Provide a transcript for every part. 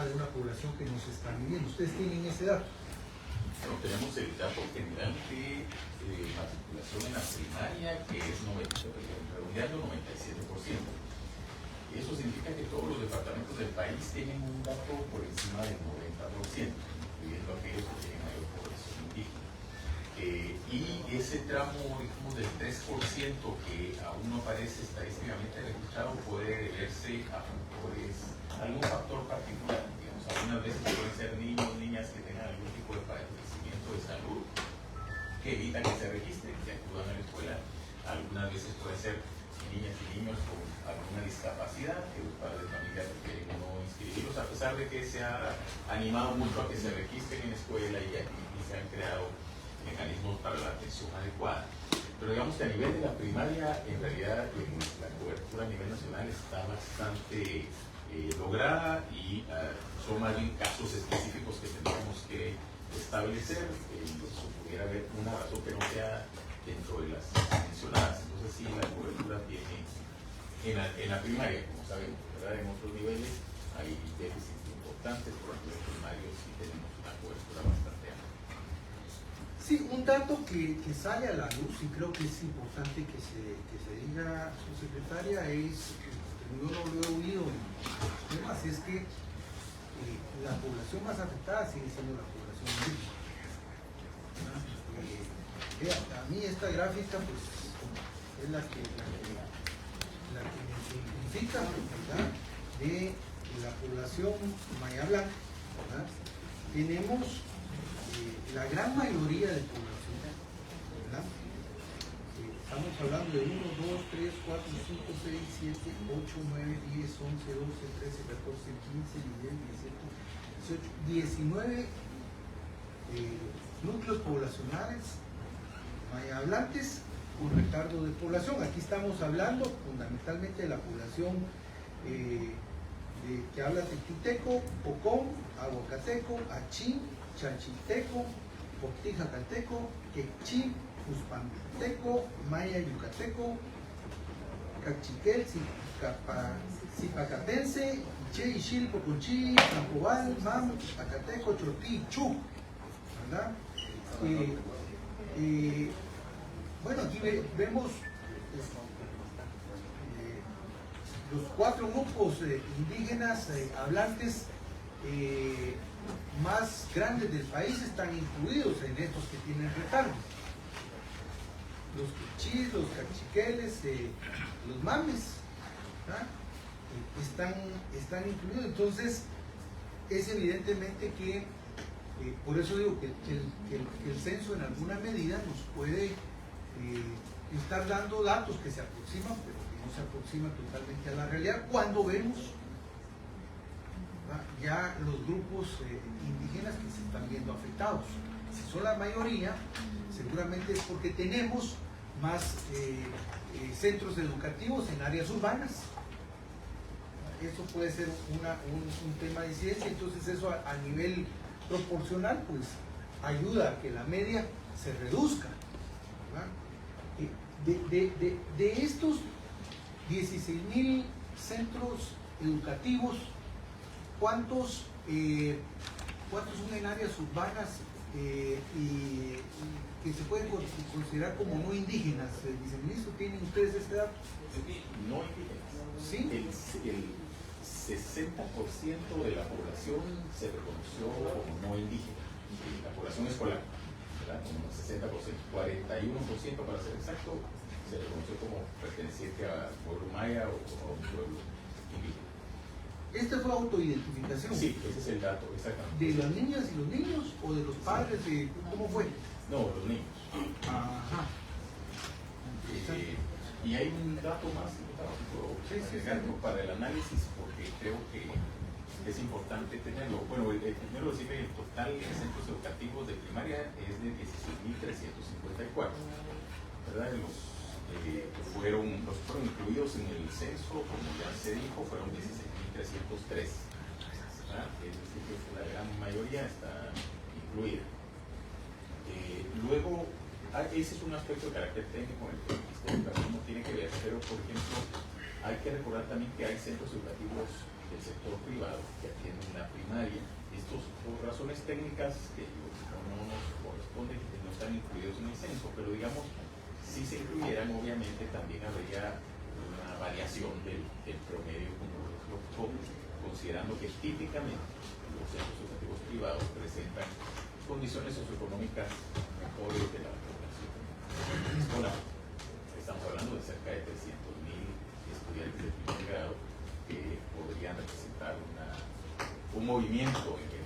de una población que nos está viviendo. ¿Ustedes tienen ese dato? Bueno, tenemos el dato general de matriculación en la primaria, que es redondeando 97%. Eso significa que todos los departamentos del país tienen un dato por encima del 90%, incluyendo aquellos que tienen mayor población indígena. Y ese tramo, digamos, del 3% que aún no aparece estadísticamente registrado puede deberse a factores, algún factor particular. Digamos, algunas veces pueden ser niños, niñas que tengan algún tipo de padecimiento de salud que evitan que se registren, que acudan a la escuela. Algunas veces puede ser niñas y niños con alguna discapacidad que los padres de familia prefieren no inscribirlos, a pesar de que se ha animado mucho a que se registren en la escuela y se han creado mecanismos para la atención adecuada. Pero digamos que a nivel de la primaria, en realidad la cobertura a nivel nacional está bastante lograda y son más bien casos específicos que tendríamos que establecer. Si pudiera haber una razón que no sea dentro de las mencionadas. Entonces sí, la cobertura tiene en la primaria, como saben, ¿verdad? En otros niveles hay déficits importantes, por ejemplo, en primario sí tenemos una cobertura bastante amplia. Sí, un dato que sale a la luz y creo que es importante que se diga, su secretaria, es, yo no lo he oído en los temas, es que la población más afectada sigue siendo la población indígena. A mí esta gráfica pues es la que me simplifica, ¿verdad?, de la población maya blanca, ¿verdad? Tenemos la gran mayoría de población, ¿verdad? Estamos hablando de 1, 2, 3, 4, 5, 6, 7, 8, 9, 10, 11, 12, 13, 14, 15, 16, 17, 18, 19 núcleos poblacionales maya hablantes con retardo de población. Aquí estamos hablando fundamentalmente de la población que habla tequiteco, pocón, aguacateco, achín, chanchiteco, poctijacateco, quechí, cuspanteco, maya yucateco, cachiquel, zipacatense, che, ixil, poconchí, campobal, mam, acateco, chortí, chu, ¿verdad? Bueno, aquí vemos los 4 grupos indígenas hablantes más grandes del país están incluidos en estos que tienen retardo. Los quechís, los cachiqueles, los mames, ¿verdad? Están incluidos. Entonces, es evidentemente que por eso digo que el censo en alguna medida nos puede estar dando datos que se aproximan, pero que no se aproximan totalmente a la realidad cuando vemos, ¿verdad?, ya los grupos indígenas que se están viendo afectados. Si son la mayoría, seguramente es porque tenemos más centros educativos en áreas urbanas. Eso puede ser un tema de incidencia. Entonces eso a nivel proporcional pues ayuda a que la media se reduzca, ¿verdad? De estos 16.000 centros educativos, ¿cuántos son en áreas urbanas y que se pueden considerar como no indígenas? Viceministro, ¿tienen ustedes este dato? No indígenas. ¿Sí? El 60% de la población se reconoció como no indígena, la población escolar, ¿verdad? Como 60%, 41% para ser exacto, se reconoció como perteneciente a pueblo maya o a un pueblo indígena. ¿Esta fue autoidentificación? Sí, ese es el dato, exactamente. ¿De las niñas y los niños o de los padres? ¿Cómo fue? No, los niños. Ajá. Y hay un dato más para el análisis, porque creo que es importante tenerlo. Bueno, primero decir que el total de centros educativos de primaria es de 16.354, ¿verdad? Los fueron incluidos en el censo, como ya se dijo, fueron 16.303, ¿verdad? Es decir, que la gran mayoría está incluida. Luego, ese es un aspecto de carácter técnico en el que no tiene que ver, pero por ejemplo hay que recordar también que hay centros educativos del sector privado que atienden la primaria razones técnicas que no nos corresponden, que no están incluidos en el censo, pero digamos, si se incluyeran, obviamente también habría una variación del promedio común, considerando que típicamente los centros educativos privados presentan condiciones socioeconómicas mejores de la población escolar. Estamos hablando de cerca de 300.000 estudiantes de primer grado que podrían representar un movimiento en el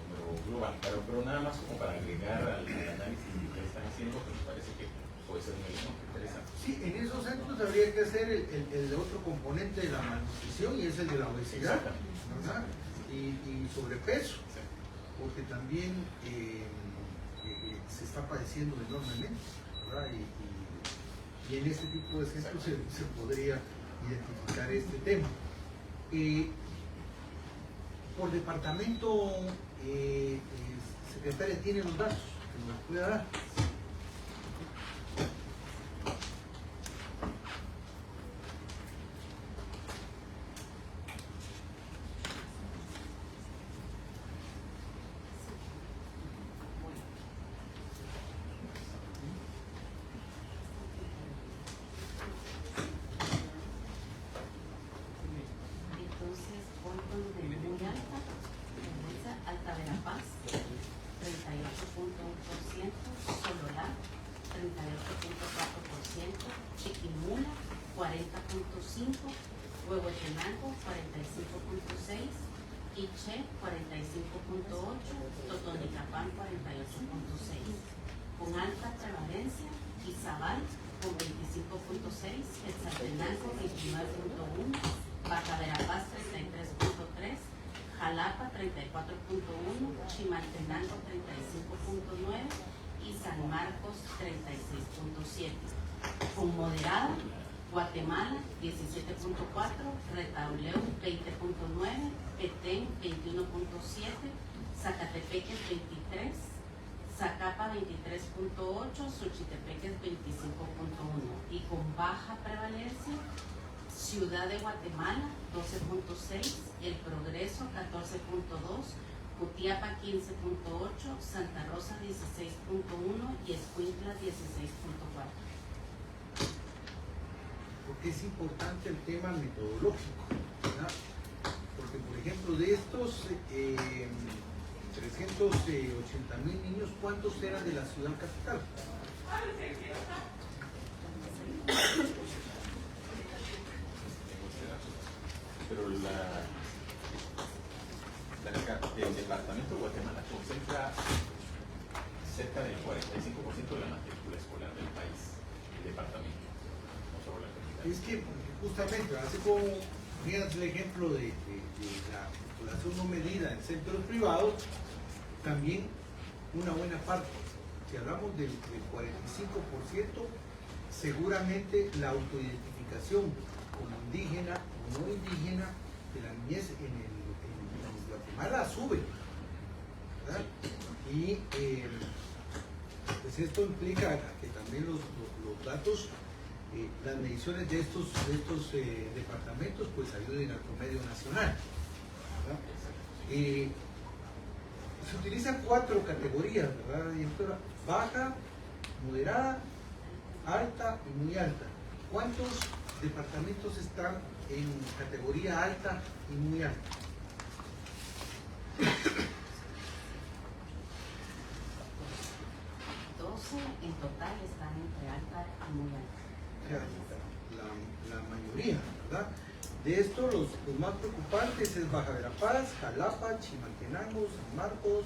número global, pero nada más como para agregar al análisis que ustedes están haciendo, que me parece que puede ser un elemento interesante. Sí, en esos centros habría que hacer el otro componente de la malnutrición y es el de la obesidad, ¿verdad? Y sobrepeso, porque también se está padeciendo enormemente, ¿verdad? Y en este tipo de centros se podría identificar este tema. Por departamento, secretaria, ¿tiene los datos que nos pueda dar? Huehuetenango 45.6, Quiché 45.8, Totonicapán 48.6. Con alta prevalencia, Izabal con 25.6, Quetzaltenango 29.1, Baja Verapaz 33.3, Jalapa 34.1, Chimaltenango 35.9 y San Marcos 36.7. Con moderada, Guatemala 17.4, Retauleu 20.9, Petén 21.7, Zacatepeques 23, Zacapa 23.8, Xochitepeques 25.1 y con baja prevalencia, Ciudad de Guatemala 12.6, El Progreso 14.2, Jutiapa 15.8, Santa Rosa 16.1 y Escuintla 16.4. Porque es importante el tema metodológico, ¿verdad? Porque, por ejemplo, de estos 380.000 niños, ¿cuántos eran de la ciudad capital? Pero el departamento de Guatemala concentra cerca del 45% de la matrícula escolar del país, el departamento. Es que justamente, hace como, fíjense el ejemplo de la población no medida en centros privados, también una buena parte, si hablamos del 45%, seguramente la autoidentificación como indígena o no indígena de la niñez en Guatemala sube, ¿verdad? Y pues esto implica que también los datos, las mediciones de estos departamentos pues ayuden al promedio nacional, ¿verdad? Se utilizan 4 categorías, ¿verdad, directora? Baja, moderada, alta y muy alta. ¿Cuántos departamentos están en categoría alta y muy alta? En total están entre alta y muy alta. La mayoría, ¿verdad? De estos, los más preocupantes es Baja Verapaz, Jalapa, Chimaltenango, San Marcos,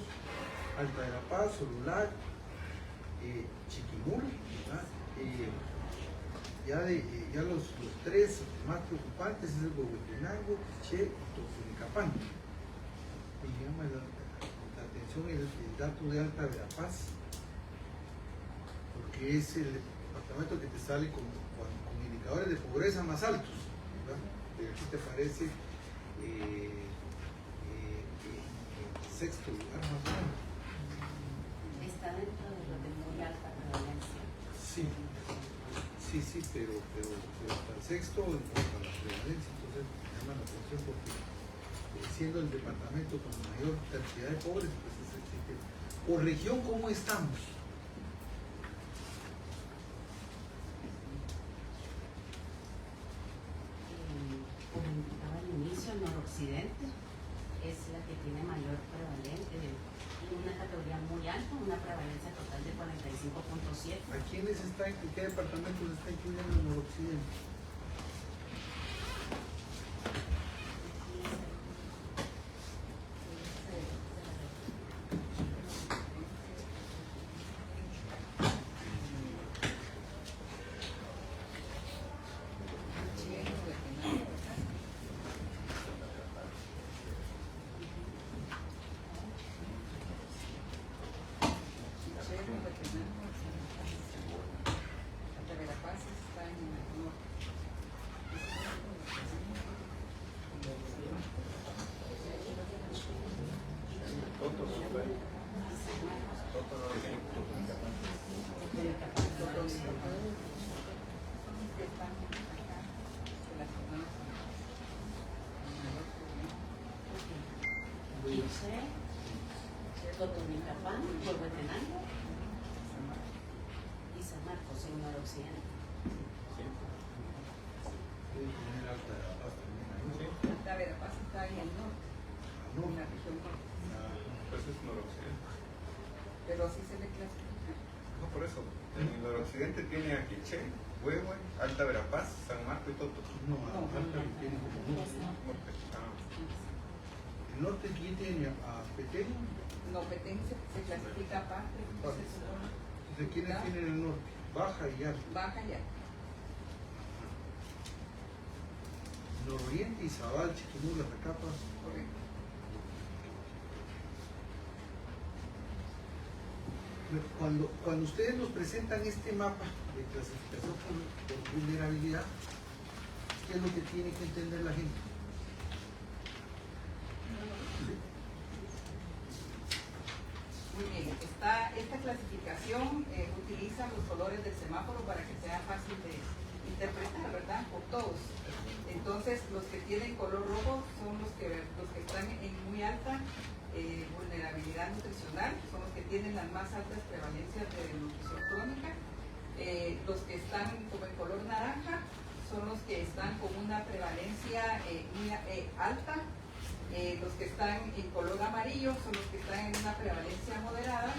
Alta Verapaz, Solular, Chiquimula, ¿verdad? Ya los 3 más preocupantes es el Huehuetenango, Quiché y Totonicapán. Me llama la atención el dato de Alta Verapaz, porque es el departamento que te sale con indicadores de pobreza más altos, ¿verdad? Aquí te aparece sexto lugar más o menos. Está dentro de lo de muy alta prevalencia. Sí, pero hasta el sexto en cuanto a la prevalencia, entonces me llama la atención porque siendo el departamento con mayor cantidad de pobres, pues es el Por región, ¿cómo estamos? Como indicaba al inicio, el noroccidente es la que tiene mayor prevalencia, una categoría muy alta, una prevalencia total de 45.7. ¿A quiénes está, en qué departamentos está incluyendo el noroccidente? Totonicapán, Huehuetenango y San Marcos en el noroccidente. La Verapaz está ahí al norte, en la región norte. Pues es noroccidente. Pero así se le clasifica. No, por eso. En el noroccidente tiene a Quiché, Huehue, Alta Verapaz, San Marcos y Toto. No, Alta tiene como norte. Norte. Ah. El norte aquí tiene a Petén. No, Petén se clasifica aparte. Se supone. ¿De quiénes tienen el norte? Baja y alta. Baja ya. Nororiente, Izabal, Chiquimula, Zacapa. Correcto. Cuando ustedes nos presentan este mapa de clasificación por vulnerabilidad, ¿qué es lo que tiene que entender la gente? Muy bien. Esta clasificación utiliza los colores del semáforo para que sea fácil de interpretar, ¿verdad? Por todos. Entonces, los que tienen color rojo son los que están en muy alta vulnerabilidad nutricional, son los que tienen las más altas prevalencias de nutrición crónica. Los que están como en color naranja son los que están con una prevalencia muy alta. Los que están en color amarillo son los que están en una prevalencia moderada,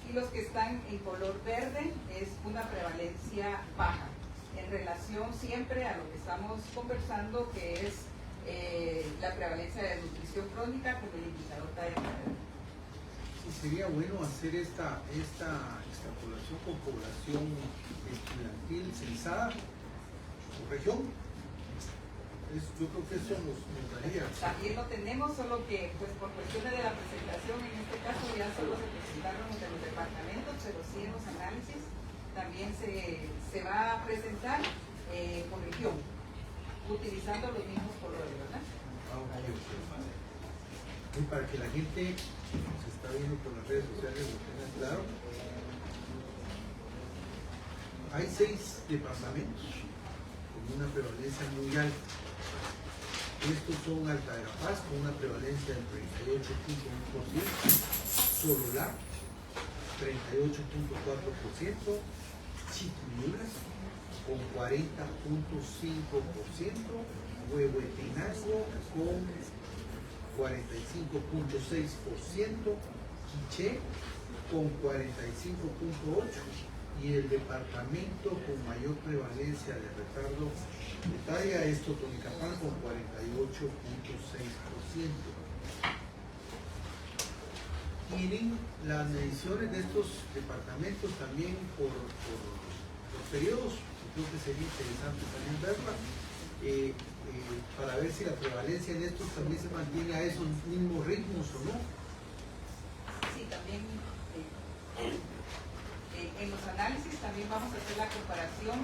y los que están en color verde es una prevalencia baja, en relación siempre a lo que estamos conversando, que es la prevalencia de nutrición crónica como el indicador talla. Sí, sería bueno hacer esta extrapolación con población estudiantil censada por región. Yo creo que eso nos daría. También lo tenemos, solo que pues por cuestiones de la presentación, en este caso ya solo se presentaron de los departamentos, pero sí en los análisis también se va a presentar por región, utilizando los mismos colores, ¿verdad? Y para que la gente se está viendo por las redes sociales lo tenga claro, hay 6 departamentos con una prevalencia muy alta. Estos son Alta Verapaz con una prevalencia del 38.1%, Sololá 38.4%, Chiquimulas con 40.5%, Huehuetenango con 45.6%, Quiché con 45.8%, y el departamento con mayor prevalencia de retardo de talla es Totonicapán con 48.6%. Miren las mediciones de estos departamentos también por periodos. Yo creo que sería interesante también verlas para ver si la prevalencia en estos también se mantiene a esos mismos ritmos o no. Sí, también en los análisis también vamos a hacer la comparación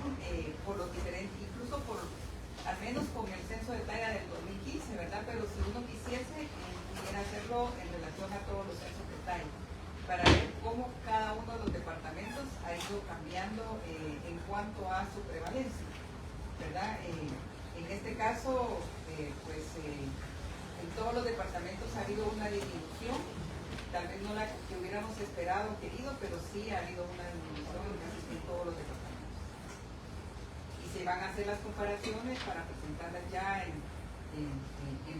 por los diferentes, incluso al menos con el censo de talla del 2015, ¿verdad? Pero si uno quisiese, pudiera hacerlo en relación a todos los censos de talla, para ver cómo cada uno de los departamentos ha ido cambiando en cuanto a su prevalencia, ¿verdad? En este caso, en todos los departamentos ha habido una disminución tal vez no la que hubiéramos esperado o querido, pero sí ha habido una disminución en todos los departamentos. Y se van a hacer las comparaciones para presentarlas ya en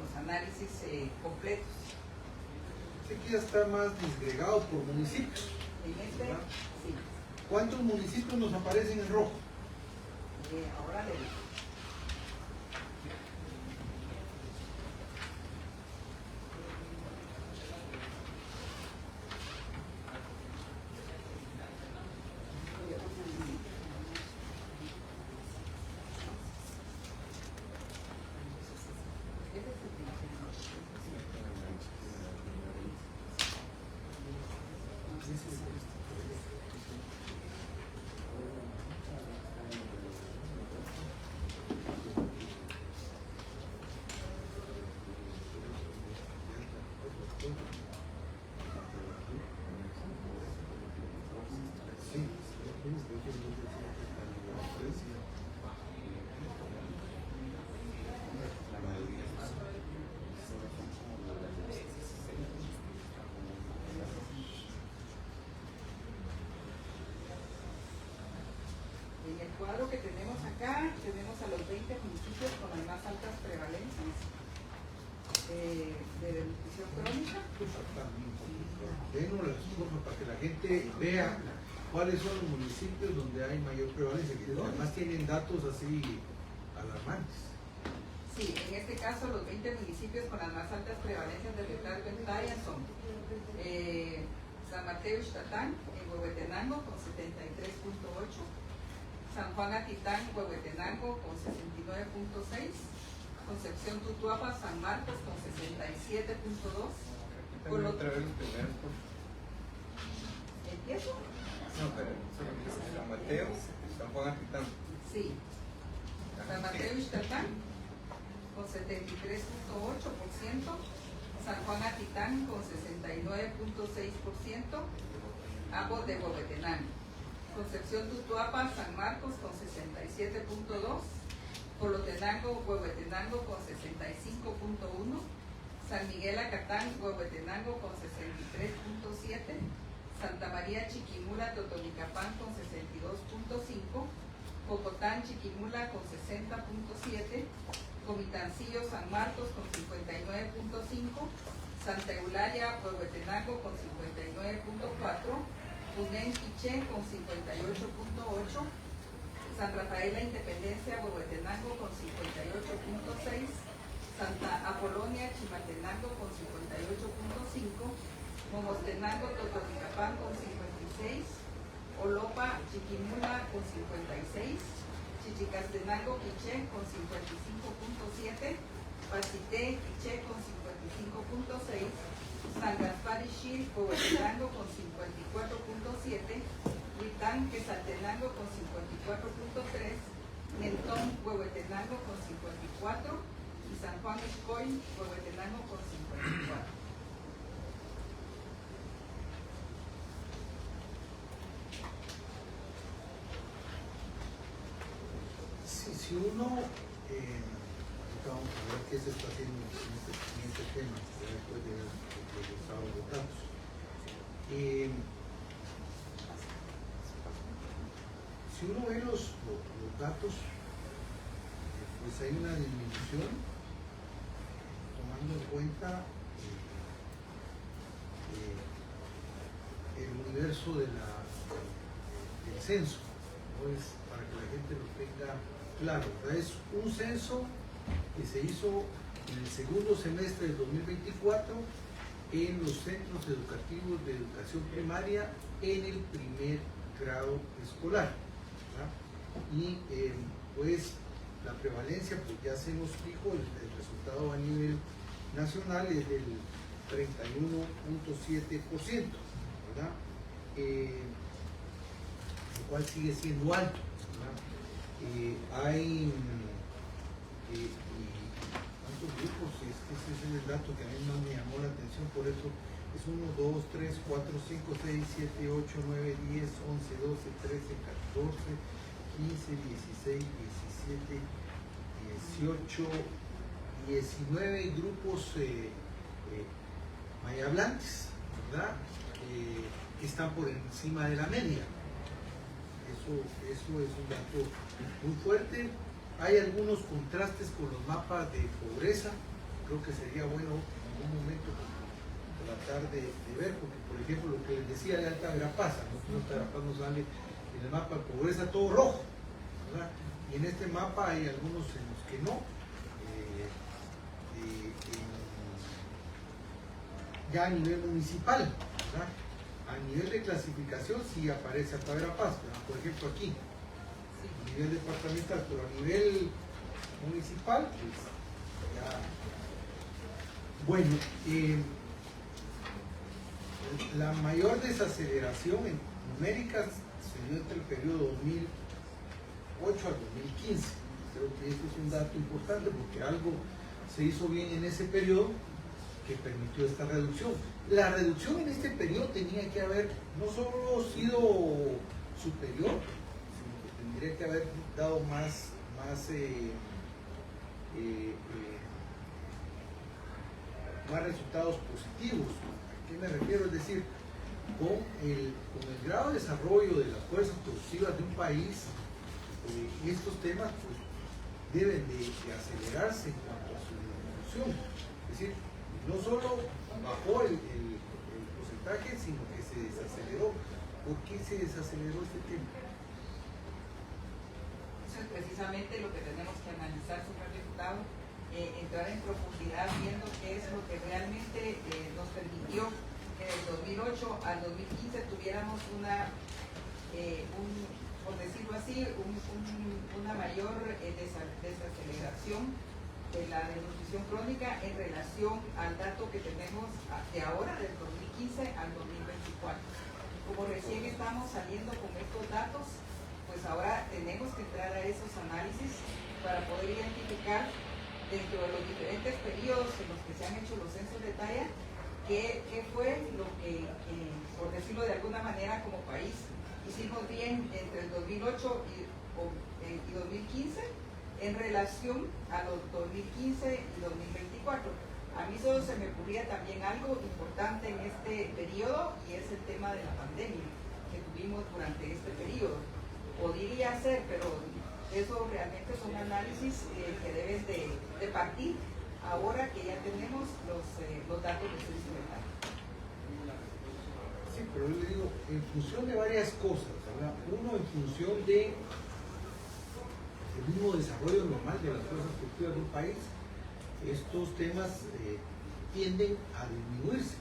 los análisis completos. Sé que ya está más disgregado por municipios. En este, ¿verdad? sí. ¿Cuántos municipios nos aparecen en rojo? Ahora le digo. En el cuadro que tenemos acá, tenemos a los 20 municipios con las más altas prevalencias de desnutrición crónica. Denos las cosas para que la gente vea cuáles son los municipios donde hay mayor prevalencia, que además tienen datos así alarmantes. Sí, en este caso los 20 municipios con las más altas prevalencias de retardo en talla son San Mateo Ixtatán en Huehuetenango con 73.8, San Juan Atitán, Huehuetenango con 69.6, Concepción Tutuapa, San Marcos con 67.2. También otra vez los primeros, por ¿Empiezo? No, pero San Mateo, San Juan Atitán. Sí. San Mateo Ixtatán con 73.8%, San Juan Atitán con 69.6%, ambos de Huehuetenango. Concepción Tutuapa, San Marcos con 67.2%, Colotenango, Huehuetenango con 65.1%, San Miguel Acatán, Huehuetenango con 63.7%, Santa María Chiquimula, Totonicapán con 62.5%, Cocotán, Chiquimula con 60.7%, Comitancillo, San Marcos con 59.5%, Santa Eulalia, Huehuetenango con 59.4%, Punén, Quiché con 58.8%, San Rafael La Independencia, Huehuetenango con 58.6%, Santa Apolonia, Chimaltenango con 58.5%, Momostenango, Totonicapán con 56%, Olopa, Chiquimula con 56%, Chichicastenango, Quiché con 55.7%, Pacité, Quiché con 55.6%, San Gaspar Ixil, Huehuetenango con 54.7%, Huitán, Quetzaltenango con 54.3%, Mentón, Huehuetenango con 54%, y San Juan Ixcoy, Huehuetenango con 54%. Si uno, ahorita vamos a ver qué se está haciendo en este siguiente tema, después de los resultados de datos. Si uno ve los datos, pues hay una disminución, tomando en cuenta el universo del censo, ¿no? Es para que la gente lo tenga claro. Es un censo que se hizo en el segundo semestre del 2024 en los centros educativos de educación primaria en el primer grado escolar, ¿verdad? Y pues la prevalencia, pues ya se nos dijo, el resultado a nivel nacional es del 31.7%, ¿verdad? Lo cual sigue siendo alto, ¿verdad? Hay ¿cuántos grupos? Ese es el dato que a mí más me llamó la atención, por eso es 1, 2, 3, 4, 5, 6, 7, 8, 9, 10, 11, 12, 13, 14, 15, 16, 17, 18, 19 grupos mayablantes, ¿verdad? Que están por encima de la media. Eso es un dato muy fuerte. Hay algunos contrastes con los mapas de pobreza. Creo que sería bueno en algún momento tratar de ver, porque por ejemplo lo que les decía de Alta Verapaz, Alta Verapaz nos sale en el mapa de pobreza todo rojo, ¿verdad? Y en este mapa hay algunos en los que no. Ya a nivel municipal, ¿verdad? A nivel de clasificación sí aparece Alta Verapaz, por ejemplo aquí, a nivel departamental, pero a nivel municipal, pues ya. Bueno, la mayor desaceleración en numéricas se dio entre el periodo 2008 al 2015. Creo que este es un dato importante porque algo se hizo bien en ese periodo que permitió esta reducción. La reducción en este periodo tenía que haber no solo sido superior, sino que tendría que haber dado más resultados positivos. ¿A qué me refiero? Es decir, con el grado de desarrollo de las fuerzas productivas de un país, estos temas pues, deben de acelerarse en cuanto a su evolución. Es decir, no solo bajó el porcentaje, sino que se desaceleró. ¿Por qué se desaceleró este tema? Eso es precisamente lo que tenemos que analizar, señor diputado, entrar en profundidad viendo qué es lo que realmente nos permitió que del 2008 al 2015 tuviéramos por decirlo así, una mayor desaceleración de la desnutrición crónica en relación al dato que tenemos de ahora, del 2015 al 2024. Como recién estamos saliendo con estos datos, pues ahora tenemos que entrar a esos análisis para poder identificar dentro de los diferentes periodos en los que se han hecho los censos de talla, qué fue lo que, por decirlo de alguna manera, como país, hicimos bien entre el 2008 y 2015 en relación a los 2015 y 2024. A mí solo se me ocurría también algo importante en este periodo y es el tema de la pandemia que tuvimos durante este periodo. Podría ser, pero eso realmente son análisis que deben de partir ahora que ya tenemos los datos de censo de talla. Sí, pero yo le digo, en función de varias cosas, ¿verdad? Uno, en función de el mismo desarrollo normal de las fuerzas productivas de un país, estos temas tienden a disminuirse.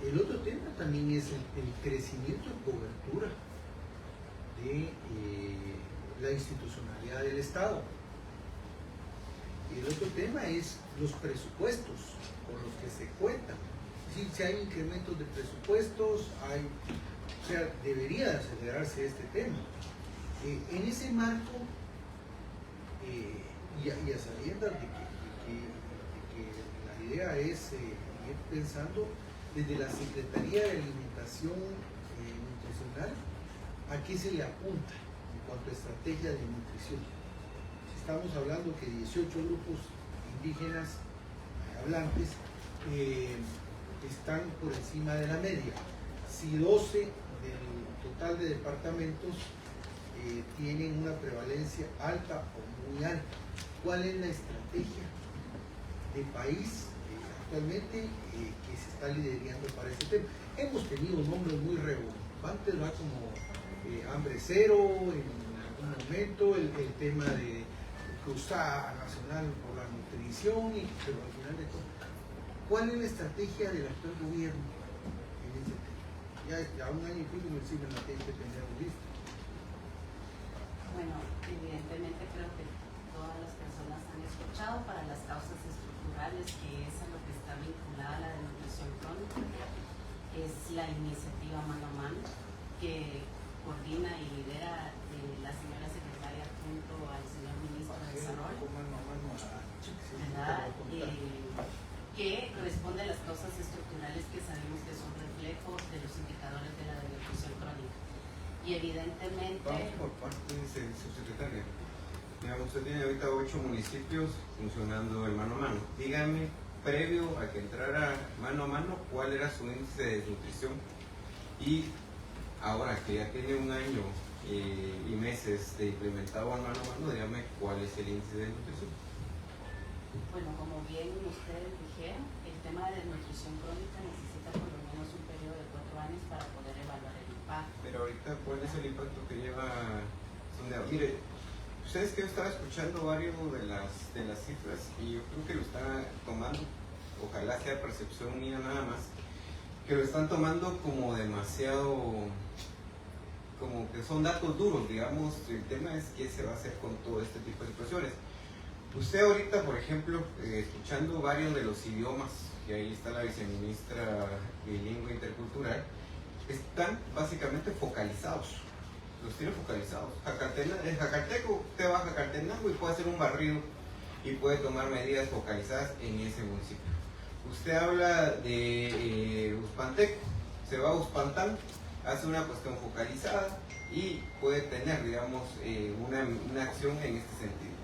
El otro tema también es el crecimiento y cobertura de la institucionalidad del Estado. Y el otro tema es los presupuestos con los que se cuentan. Si hay incrementos de presupuestos, o sea, debería de acelerarse este tema. En ese marco, y a sabiendas de que la idea es ir pensando desde la Secretaría de Alimentación Nutricional, ¿a qué se le apunta en cuanto a estrategia de nutrición? Estamos hablando que 18 grupos indígenas hablantes están por encima de la media. Si 12 del total de departamentos tienen una prevalencia alta o muy alta, ¿cuál es la estrategia de país actualmente que se está liderando para este tema? Hemos tenido nombres muy relevantes, ¿no? Como Hambre Cero en algún momento, el tema de Cruzada Nacional por la Nutrición, pero al final de todo, ¿cuál es la estrategia del actual gobierno en ese tema? Ya un año y pico me encima la tienen que tener listo. Bueno, evidentemente creo que todas las personas han escuchado para las causas estructurales, que es a lo que está vinculada la desnutrición crónica, es la iniciativa Mano a Mano, que coordina y lidera la señora secretaria junto al señor ministro de Desarrollo, ¿verdad? Que responde a las causas estructurales que sabemos que son reflejos de los indicadores de la desnutrición crónica. Y evidentemente... Vamos por parte de subsecretaria. Usted tiene ahorita 8 municipios funcionando el mano a mano. Dígame previo a que entrara mano a mano, cuál era su índice de desnutrición, y ahora que ya tiene un año y meses de implementado mano a mano, dígame cuál es el índice de desnutrición. Bueno, como bien ustedes dijeron, el tema de desnutrición crónica necesita por lo menos un periodo de 4 años para poder evaluar el impacto. Pero ahorita, ¿cuál es el impacto que lleva Sondeo? Mire, ustedes que yo estaba escuchando varios de las cifras, y yo creo que lo están tomando, ojalá sea percepción mía nada más, que lo están tomando como demasiado, como que son datos duros, digamos. El tema es qué se va a hacer con todo este tipo de situaciones. Usted ahorita, por ejemplo, escuchando varios de los idiomas, que ahí está la viceministra bilingüe intercultural, están básicamente focalizados, los tiene focalizados. En Jacateco, usted va a Jacatenango y puede hacer un barrido y puede tomar medidas focalizadas en ese municipio. Usted habla de Uspanteco, se va a Uspantán, hace una cuestión focalizada y puede tener, digamos, una acción en este sentido.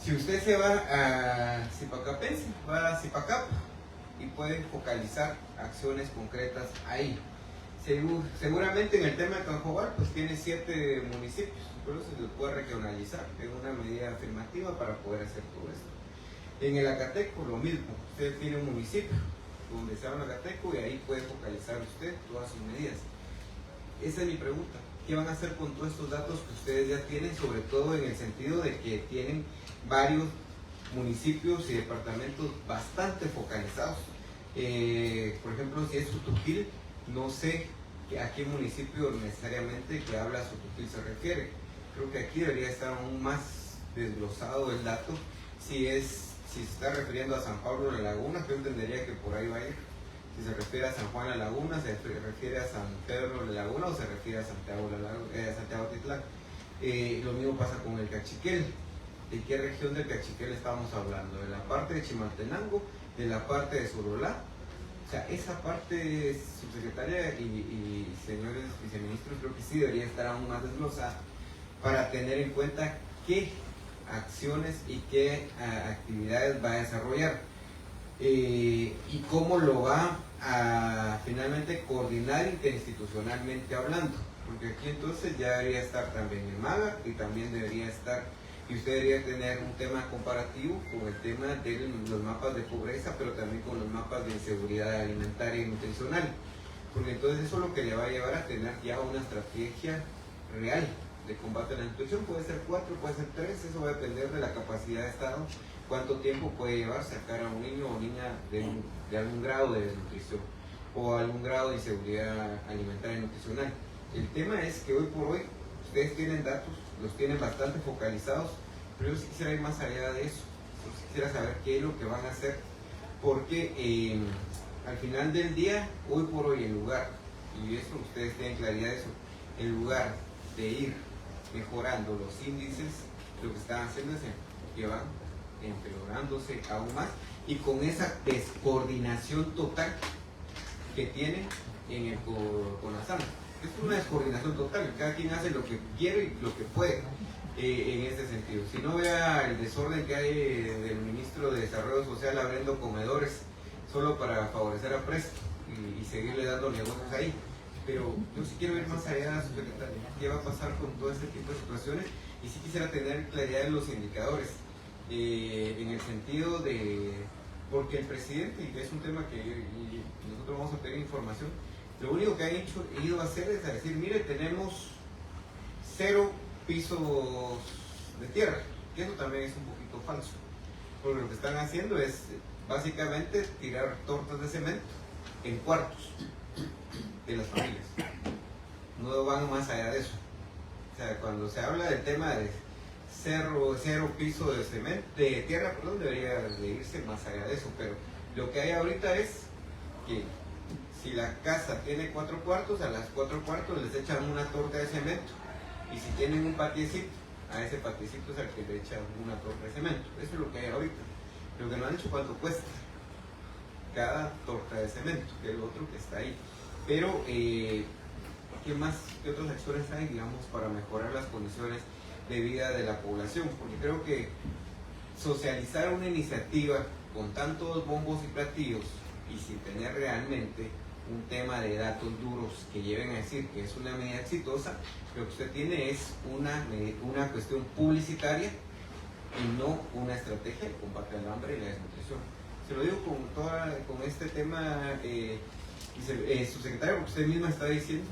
Si usted se va a Zipacapense, va a Zipacapa y puede focalizar acciones concretas ahí. Seguramente en el tema de Canjobal pues tiene 7 municipios, pero se los puede regionalizar en una medida afirmativa para poder hacer todo esto. En el Acateco lo mismo, usted tiene un municipio donde se llama Acateco y ahí puede focalizar usted todas sus medidas. Esa es mi pregunta, ¿qué van a hacer con todos estos datos que ustedes ya tienen, sobre todo en el sentido de que tienen varios municipios y departamentos bastante focalizados? Por ejemplo, si es Sotujil, no sé a qué municipio necesariamente que habla Sotujil se refiere. Creo que aquí debería estar aún más desglosado el dato. Si se está refiriendo a San Pablo de la Laguna, yo entendería que por ahí va a ir. Si se refiere a San Juan de la Laguna, se refiere a San Pedro de la Laguna o se refiere a Santiago Titlán. Lo mismo pasa con el Cachiquel. ¿De qué región del Cachiquel estamos hablando? ¿De la parte de Chimaltenango? ¿De la parte de Sololá? O sea, esa parte, subsecretaria y señores viceministros, creo que sí debería estar aún más desglosada para tener en cuenta qué acciones y qué actividades va a desarrollar y cómo lo va a finalmente coordinar interinstitucionalmente hablando, porque aquí entonces ya debería estar también el MAGA y también debería estar, y usted debería tener un tema comparativo con el tema de los mapas de pobreza, pero también con los mapas de inseguridad alimentaria y nutricional, porque entonces eso es lo que le va a llevar a tener ya una estrategia real de combate a la nutrición. Puede ser 4, puede ser 3, eso va a depender de la capacidad de Estado, cuánto tiempo puede llevar sacar a un niño o niña de algún grado de desnutrición o algún grado de inseguridad alimentaria y nutricional. El tema es que hoy por hoy ustedes tienen datos, los tienen bastante focalizados, pero yo sí quisiera ir más allá de eso. Yo sí quisiera saber qué es lo que van a hacer, porque al final del día, hoy por hoy, en lugar, y eso ustedes tienen claridad de eso, en lugar de ir mejorando los índices, lo que están haciendo es que van empeorándose aún más, y con esa descoordinación total que tienen en el CONASAM. Es una descoordinación total, cada quien hace lo que quiere y lo que puede en ese sentido. Si no, vea el desorden que hay del ministro de Desarrollo Social abriendo comedores solo para favorecer a Presto y seguirle dando negocios ahí. Pero yo sí quiero ir más allá, subsecretario, qué va a pasar con todo este tipo de situaciones, y sí quisiera tener claridad en los indicadores, en el sentido de, porque el presidente, y es un tema que nosotros vamos a pedir información, lo único que han ido a hacer es a decir, mire, tenemos 0 pisos de tierra, que eso también es un poquito falso, porque lo que están haciendo es básicamente tirar tortas de cemento en cuartos de las familias, no van más allá de eso. O sea, cuando se habla del tema de cero piso de cemento, de tierra, perdón, debería de irse más allá de eso, pero lo que hay ahorita es que si la casa tiene 4 cuartos, a las 4 cuartos les echan una torta de cemento, y si tienen un patiecito, a ese patiecito es al que le echan una torta de cemento. Eso es lo que hay ahorita. Lo que no han dicho cuánto cuesta cada torta de cemento, que es lo otro que está ahí. Pero, ¿qué otras acciones hay, digamos, para mejorar las condiciones de vida de la población? Porque creo que socializar una iniciativa con tantos bombos y platillos y sin tener realmente un tema de datos duros que lleven a decir que es una medida exitosa, lo que usted tiene es una cuestión publicitaria y no una estrategia de combate al hambre y la desnutrición. Se lo digo con este tema, subsecretario, porque usted misma está diciendo,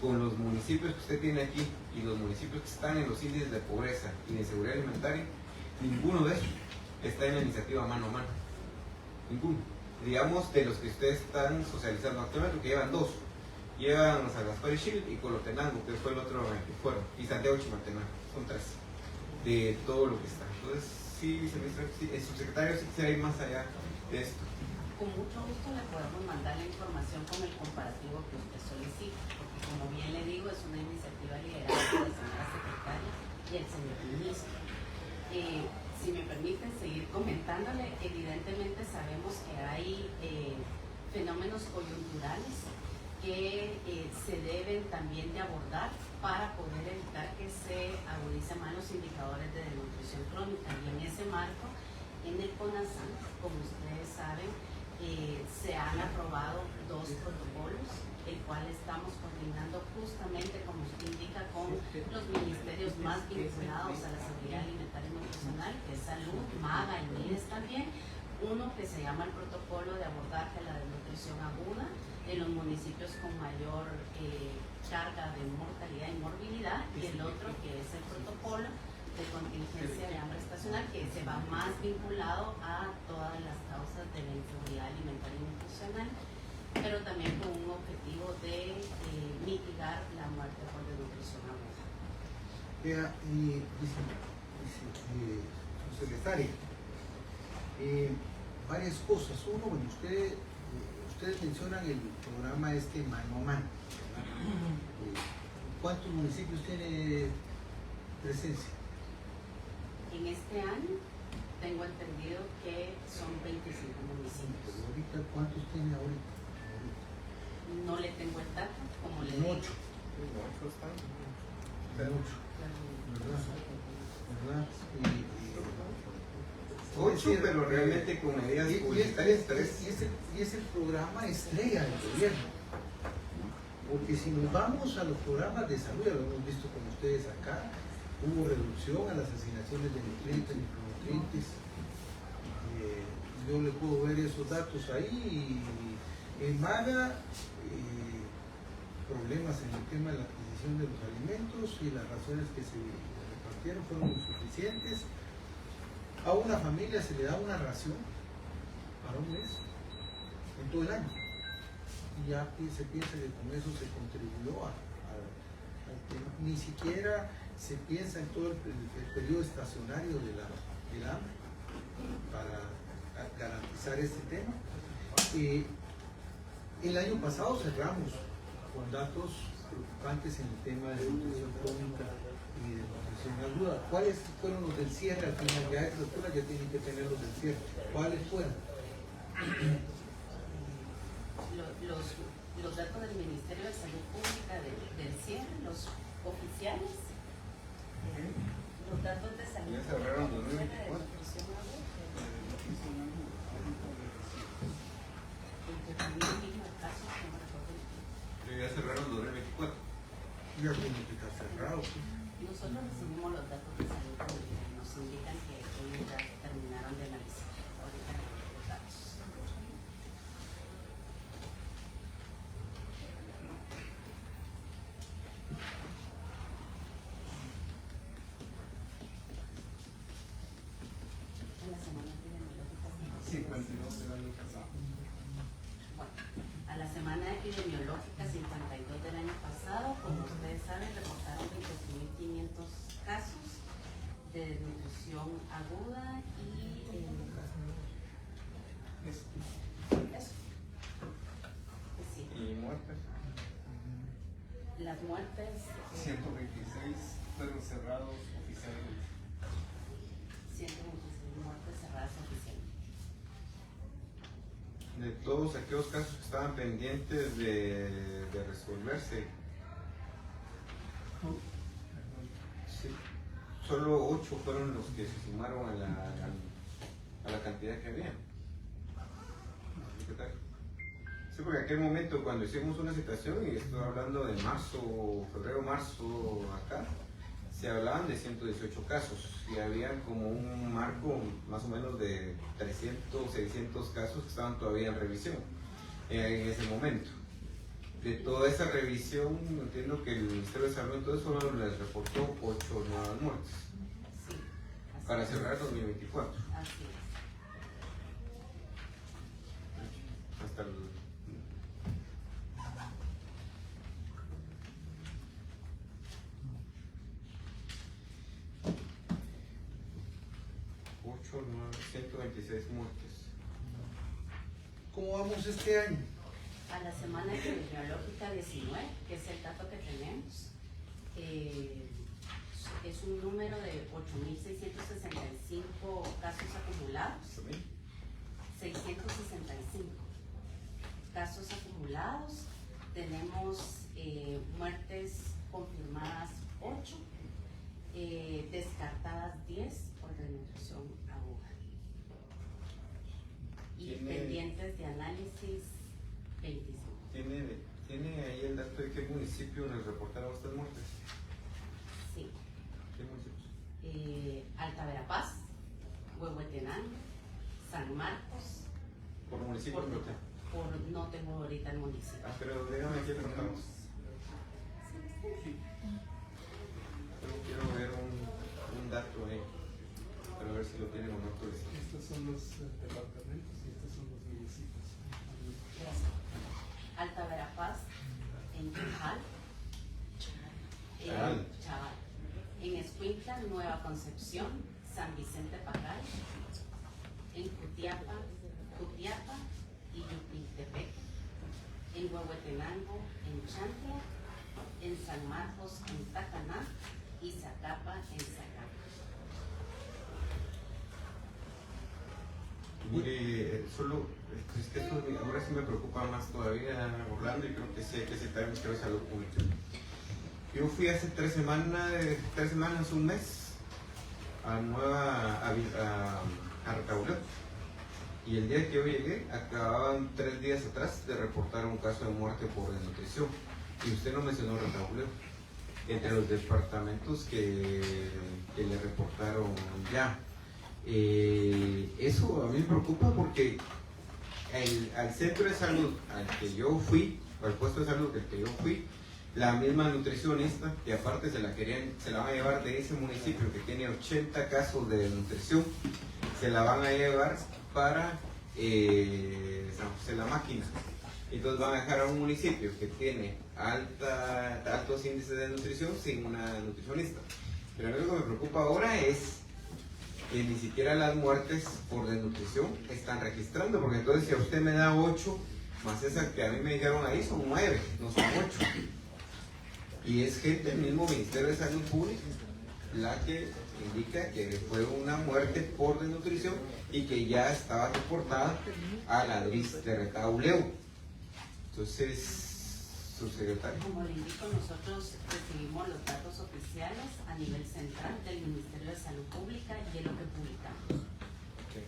con los municipios que usted tiene aquí y los municipios que están en los índices de pobreza y de seguridad alimentaria, ninguno de esos está en la iniciativa mano a mano. Ninguno. Digamos, de los que ustedes están socializando actualmente, que llevan dos. Llevan San Gaspar y Chile y Colotenango, que fue el otro que fueron, y Santiago Chimaltenango. Son tres de todo lo que está. Entonces, sí, el subsecretario sí quisiera ir más allá de esto. Con mucho gusto le podemos mandar la información con el comparativo que usted solicita, porque como bien le digo, es una iniciativa liderada por la señora secretaria y el señor ministro. Si me permiten seguir comentándole, evidentemente sabemos que hay fenómenos coyunturales que se deben también de abordar para poder evitar que se agudicen más los indicadores de desnutrición crónica. Y en ese marco, en el CONASAN, como ustedes saben, se han aprobado 2 protocolos, el cual estamos coordinando justamente, como usted indica, con los ministerios más vinculados a la seguridad alimentaria y nutricional, que es Salud, MAGA y MIDES también. Uno que se llama el protocolo de abordaje a la desnutrición aguda en los municipios con mayor carga de mortalidad y morbilidad, y el otro que es el protocolo de contingencia de hambre estacional, que se va más vinculado a todas las causas de la inseguridad alimentaria y nutricional, pero también con un objetivo de mitigar la muerte por desnutrición aguda. Vea, secretaria, varias cosas. Uno, bueno, ustedes mencionan el programa mano a mano. ¿Cuántos municipios tiene presencia? En este año tengo entendido que son 25 municipios. Pero ahorita, ¿cuántos tiene ahorita? No le tengo el dato, como le En digo. 8. En 8. ¿Verdad? 8, pero realmente con medidas publicitarias 3. Y es el programa estrella del gobierno. Porque si nos vamos a los programas de salud, ya lo hemos visto con ustedes acá, hubo reducción a las asignaciones de nutrientes, micronutrientes. Yo le puedo ver esos datos ahí. En MAGA, problemas en el tema de la adquisición de los alimentos y las raciones que se repartieron fueron insuficientes. A una familia se le da una ración para un mes en todo el año. Y ya se piensa que con eso se contribuyó al tema. Ni siquiera se piensa en todo el periodo estacionario del hambre para garantizar este tema. El año pasado cerramos con datos preocupantes en el tema de nutrición crónica y de nutrición aguda. ¿Cuáles fueron los del cierre al final? Ya esas escuelas ya tienen que tener los del cierre. ¿Cuáles fueron? Los datos del Ministerio de Salud Pública del cierre, los oficiales, los datos de salud Ya cerraron pública 2024. de nutrición aguda. Ya cerraron 2024. Ya tienen que estar cerrados. ¿Sí? Nosotros recibimos los datos de salud pública y nos indican que ellos ya terminaron de analizar ahorita los datos. En la semana epidemiológica. 52 del año pasado. Bueno, a la semana epidemiológica 52 del año pasado, como ustedes saben, reportaron 23.500 casos de desnutrición aguda y eso. Sí. Y muertes. Las muertes, 126 fueron cerrados oficialmente. 126 muertes cerradas oficialmente. De todos aquellos casos que estaban pendientes de resolverse, sí, solo 8 fueron los que se sumaron a la la cantidad que había. ¿Qué tal? Sí, porque en aquel momento cuando hicimos una citación, y estoy hablando de marzo, febrero, marzo acá, se hablaban de 118 casos y había como un marco más o menos de 300, 600 casos que estaban todavía en revisión en ese momento. De toda esa revisión, entiendo que el Ministerio de Salud entonces solo les reportó 8 nuevas muertes Sí, así para es. cerrar 2024. Así es. Hasta el... Ocho, 9, 126 muertes. ¿Cómo vamos este año? A la semana epidemiológica 19, que es el dato que tenemos, es un número de 8.665 casos acumulados. 665 casos acumulados. Tenemos muertes confirmadas 8, descartadas 10 por desnutrición aguda. Y ¿Tiene- pendientes de análisis 25. ¿Tiene ahí el dato de qué municipio les reportaron estas muertes? Sí. ¿Qué municipios? Alta Verapaz, Huehuetenango, San Marcos, Por municipio. no tengo ahorita el municipio. Ah, pero dígame qué tratamos. Solo quiero ver un dato ahí, para ver si lo tienen o no actualizado. Estos son los departamentos y estos son los municipios. Gracias. Alta Verapaz, en Chajal, Chaval. en Escuintla, Nueva Concepción, San Vicente Pajal, en Jutiapa y Yupiltepec, en Huehuetenango, en Chantla, en San Marcos, en Tacaná y Zacapa, en Zacapa. Mire, solo, es que esto ahora sí me preocupa más todavía, Orlando, y creo que sí hay que citar el Ministerio de Salud Pública. Yo fui hace 3 semanas, un mes, a Retauleo. Y el día que yo llegué, acababan 3 días atrás de reportar un caso de muerte por desnutrición. Y usted no mencionó Retauleo, entre los departamentos que le reportaron ya. Eso a mí me preocupa porque al centro de salud al que yo fui, o al puesto de salud al que yo fui, la misma nutricionista, que aparte se la van a llevar de ese municipio que tiene 80 casos de desnutrición, se la van a llevar para San José la Máquina. Entonces van a dejar a un municipio que tiene altos índices de nutrición sin una nutricionista. Pero lo que me preocupa ahora es que ni siquiera las muertes por desnutrición están registrando, porque entonces si a usted me da 8, más esa que a mí me dijeron ahí son 9, no son 8. Y es gente del mismo Ministerio de Salud Pública la que indica que fue una muerte por desnutrición y que ya estaba reportada a la DRIS de Retauleo. Entonces, subsecretario. Como le indico, nosotros recibimos los datos oficiales a nivel central del Ministerio de Salud Pública y es lo que publicamos. Okay.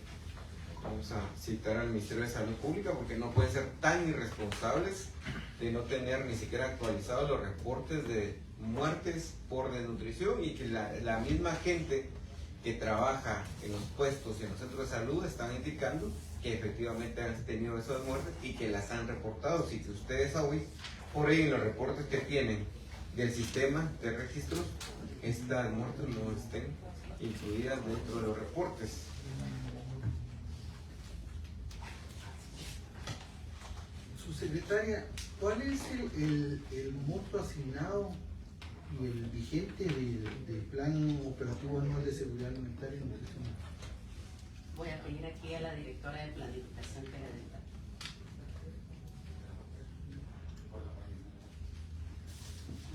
Vamos a citar al Ministerio de Salud Pública porque no pueden ser tan irresponsables de no tener ni siquiera actualizados los reportes de muertes por desnutrición y que la misma gente que trabaja en los puestos y en los centros de salud están indicando que efectivamente han tenido esas muertes y que las han reportado. Si que ustedes hoy, por ahí en los reportes que tienen del sistema de registros, estas muertes no estén incluidas dentro de los reportes. Subsecretaria, ¿cuál es el monto asignado y el vigente del Plan Operativo Anual de Seguridad Alimentaria y Nutricional? Voy a pedir aquí a la directora de Planificación que le dé el dato.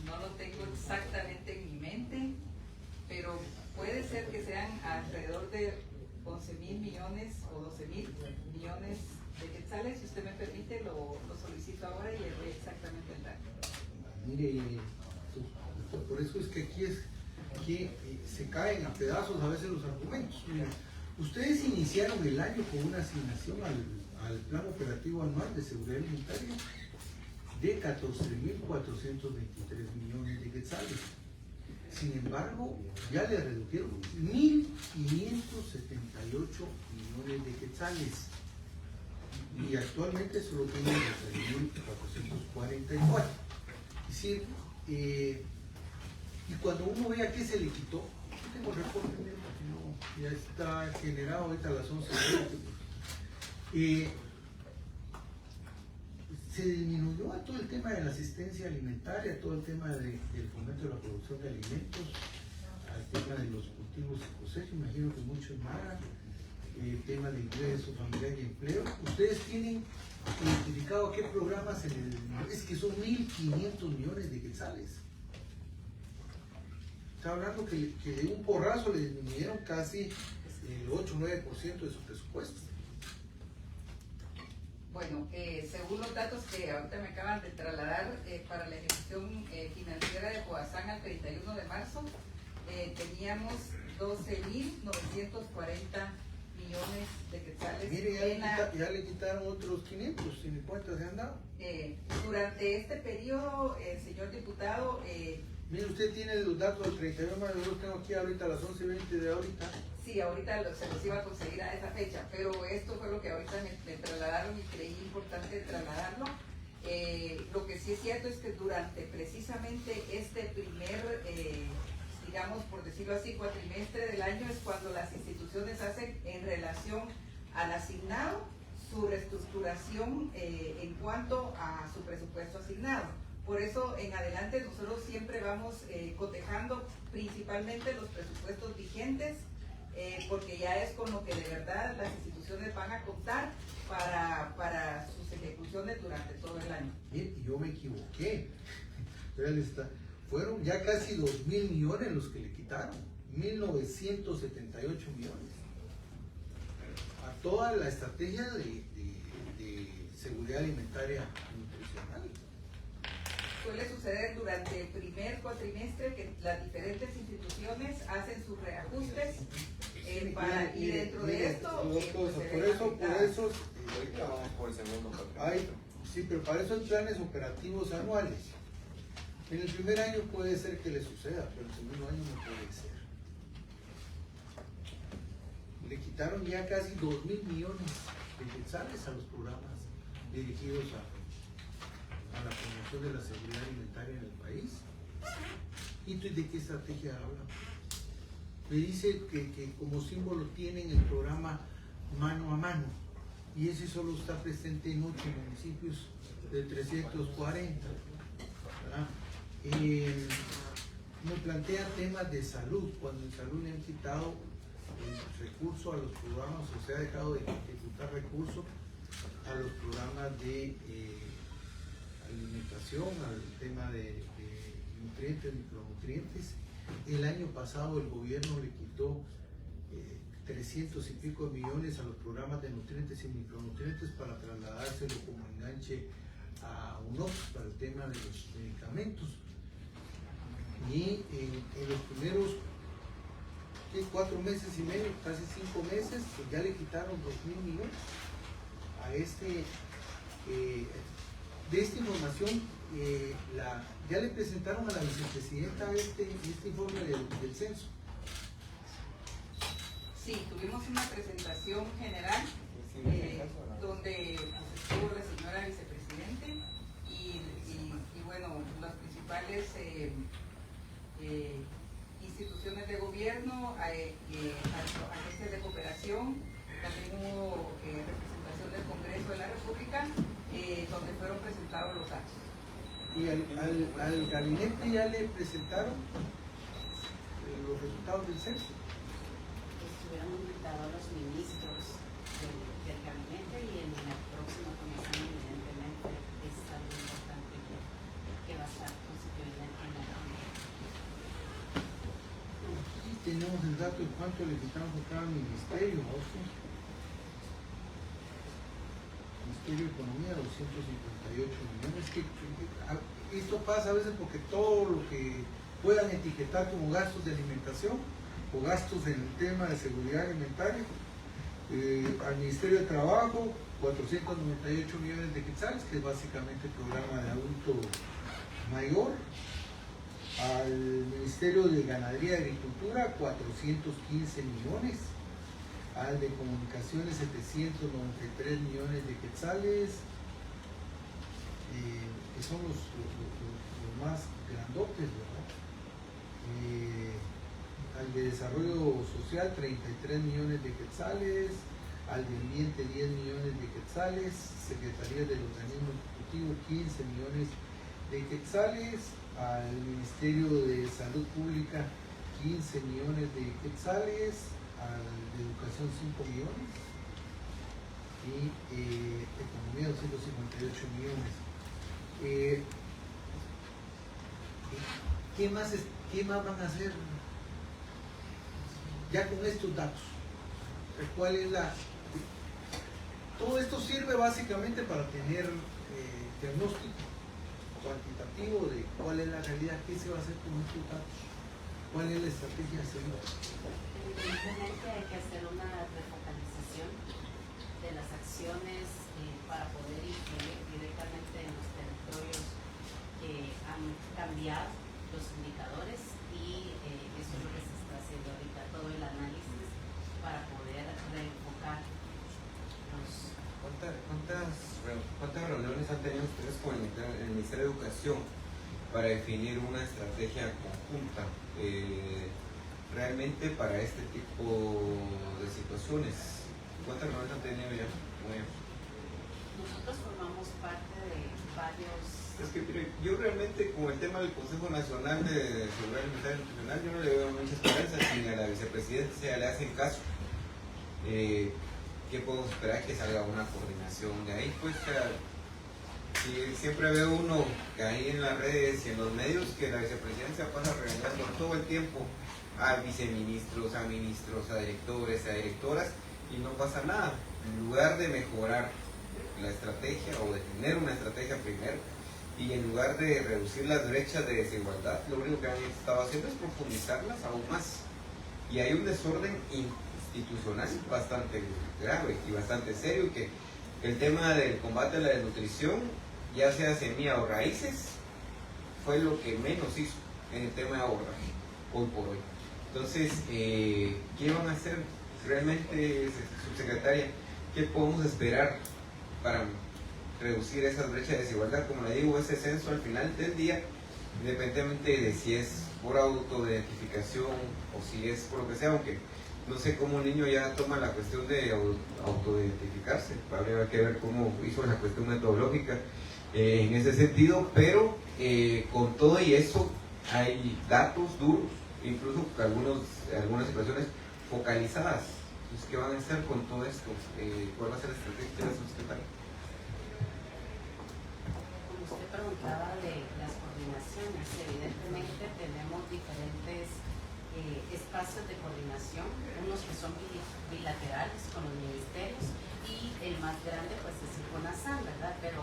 No lo tengo exactamente en mi mente, pero puede ser que sean alrededor de 11.000 millones o 12.000 millones de quetzales. Si usted me permite, lo solicito ahora y le doy exactamente el dato. Mire, por eso es que aquí se caen a pedazos a veces los argumentos. Mira, Ustedes iniciaron el año con una asignación al Plan Operativo Anual de Seguridad Alimentaria de 14.423 millones de quetzales. Sin embargo, ya le redujeron 1.578 millones de quetzales. Y actualmente solo tiene 3.444. Es decir, y cuando uno ve a qué se le quitó, yo tengo el reporte, no, ya está generado ahorita a las 11:20. Se disminuyó a todo el tema de la asistencia alimentaria, todo el tema del fomento de la producción de alimentos, al tema de los cultivos y cosechas, imagino que muchos más, el tema de ingreso familiar y empleo. Ustedes tienen identificado a qué programas se les disminuyó, es que son 1.500 millones de quetzales. Está hablando que de un porrazo le disminuyeron casi el 8-9% de su presupuesto. Bueno, según los datos que ahorita me acaban de trasladar, para la ejecución financiera de Coazán al 31 de marzo, teníamos 12.940 millones de quetzales. Mire, ya le quitaron otros 500, si mi cuenta se han dado. Durante este periodo, señor diputado... mire, usted tiene los datos del 31 de marzo, yo los tengo aquí ahorita a las 11:20 de ahorita. Sí, ahorita se los iba a conseguir a esa fecha, pero esto fue lo que ahorita me trasladaron y creí importante trasladarlo. Lo que sí es cierto es que durante precisamente este primer, digamos, por decirlo así, cuatrimestre del año es cuando las instituciones hacen en relación al asignado su reestructuración en cuanto a su presupuesto asignado. Por eso en adelante nosotros siempre vamos cotejando principalmente los presupuestos vigentes, porque ya es con lo que de verdad las instituciones van a contar para sus ejecuciones durante todo el año. Bien, yo me equivoqué. Fueron ya casi 2.000 millones los que le quitaron, 1.978 millones. A toda la estrategia de seguridad alimentaria y nutricional. Suele suceder durante el primer cuatrimestre que las diferentes instituciones hacen sus reajustes y dentro de esto por eso Ahorita vamos por el segundo capítulo. sí, pero para eso hay planes operativos anuales. En el primer año puede ser que le suceda, pero el segundo año no puede ser. Le quitaron ya casi 2.000 millones de quetzales a los programas dirigidos a la promoción de la seguridad alimentaria en el país. ¿Y de qué estrategia habla? Me dice que como símbolo tienen el programa Mano a Mano, y ese solo está presente en 8 municipios de 340. ¿Verdad? Me plantea temas de salud, cuando en salud le han quitado el recurso a los programas, o se ha dejado de ejecutar recursos a los programas de alimentación, al tema de nutrientes, micronutrientes. El año pasado el gobierno le quitó 300 y pico de millones a los programas de nutrientes y micronutrientes para trasladárselo como enganche a UNOPS para el tema de los medicamentos. Y en los primeros 4 meses y medio, casi 5 meses, pues ya le quitaron 2.000 millones a este. De esta información ya le presentaron a la vicepresidenta este informe del censo. Sí, tuvimos una presentación general donde estuvo la señora vicepresidente y bueno, las principales instituciones de gobierno, agencias de cooperación, también hubo representación del Congreso de la República, donde fueron presentados los datos. Y al gabinete ya le presentaron los resultados del censo. Estuvieron invitados los ministros del gabinete y en la próxima comisión evidentemente es algo importante que va a estar constituida en la Cámara. Aquí tenemos el dato de cuánto le quitaron por cada ministerio, ¿no? Ministerio de Economía, 258 millones. Esto pasa a veces porque todo lo que puedan etiquetar como gastos de alimentación o gastos en el tema de seguridad alimentaria Al Ministerio de Trabajo, 498 millones de quetzales, que es básicamente el programa de adulto mayor. Al Ministerio de Ganadería y Agricultura, 415 millones. Al de Comunicaciones, 793 millones de quetzales, que son los más grandotes, ¿verdad? Al de Desarrollo Social, 33 millones de quetzales. Al de Ambiente, 10 millones de quetzales. Secretaría del Organismo Ejecutivo, 15 millones de quetzales. Al Ministerio de Salud Pública, 15 millones de quetzales. Al de Educación, 5 millones. Y Economía, 258 millones. ¿Qué más van a hacer ya con estos datos? ¿Cuál es la...? Todo esto sirve básicamente para tener diagnóstico cuantitativo de cuál es la realidad, qué se va a hacer con estos datos, cuál es la estrategia a seguir. Evidentemente hay que hacer una refocalización de las acciones para poder influir directamente en los territorios que han cambiado los indicadores, y eso es lo que se está haciendo ahorita, todo el análisis para poder reenfocar los... ¿Cuántas reuniones han tenido ustedes con el Ministerio de Educación para definir una estrategia conjunta realmente para este tipo de situaciones? ¿Cuántas reuniones han tenido ya? Nosotros formamos parte de varios... Es que mire, yo realmente con el tema del Consejo Nacional de Seguridad Alimentaria y Nutricional, yo no le veo mucha esperanza, ni a la vicepresidencia le hacen caso. ¿Qué podemos esperar? Que salga una coordinación de ahí. Pues si siempre veo uno que ahí en las redes y en los medios que la vicepresidencia pasa regañando todo el tiempo a viceministros, a ministros, a directores, a directoras, y no pasa nada. En lugar de mejorar la estrategia o de tener una estrategia primero, y en lugar de reducir las brechas de desigualdad, lo único que han estado haciendo es profundizarlas aún más. Y hay un desorden institucional bastante grave y bastante serio, que el tema del combate a la desnutrición, ya sea semilla o raíces, fue lo que menos hizo en el tema de abordaje hoy por hoy. Entonces, ¿qué van a hacer realmente, subsecretaria? ¿Qué podemos esperar para reducir esas brechas de desigualdad? Como le digo, ese censo al final del día, independientemente de si es por autoidentificación o si es por lo que sea, aunque no sé cómo un niño ya toma la cuestión de autoidentificarse, habría que ver cómo hizo la cuestión metodológica en ese sentido, pero con todo y eso hay datos duros, incluso algunas situaciones focalizadas. Entonces, ¿qué van a hacer con todo esto? ¿Cuál va a ser la estrategia de la subsecretaria? Como usted preguntaba de las coordinaciones, evidentemente tenemos diferentes espacios de coordinación, unos que son bilaterales con los ministerios, y el más grande pues es el CONASAN, ¿verdad? Pero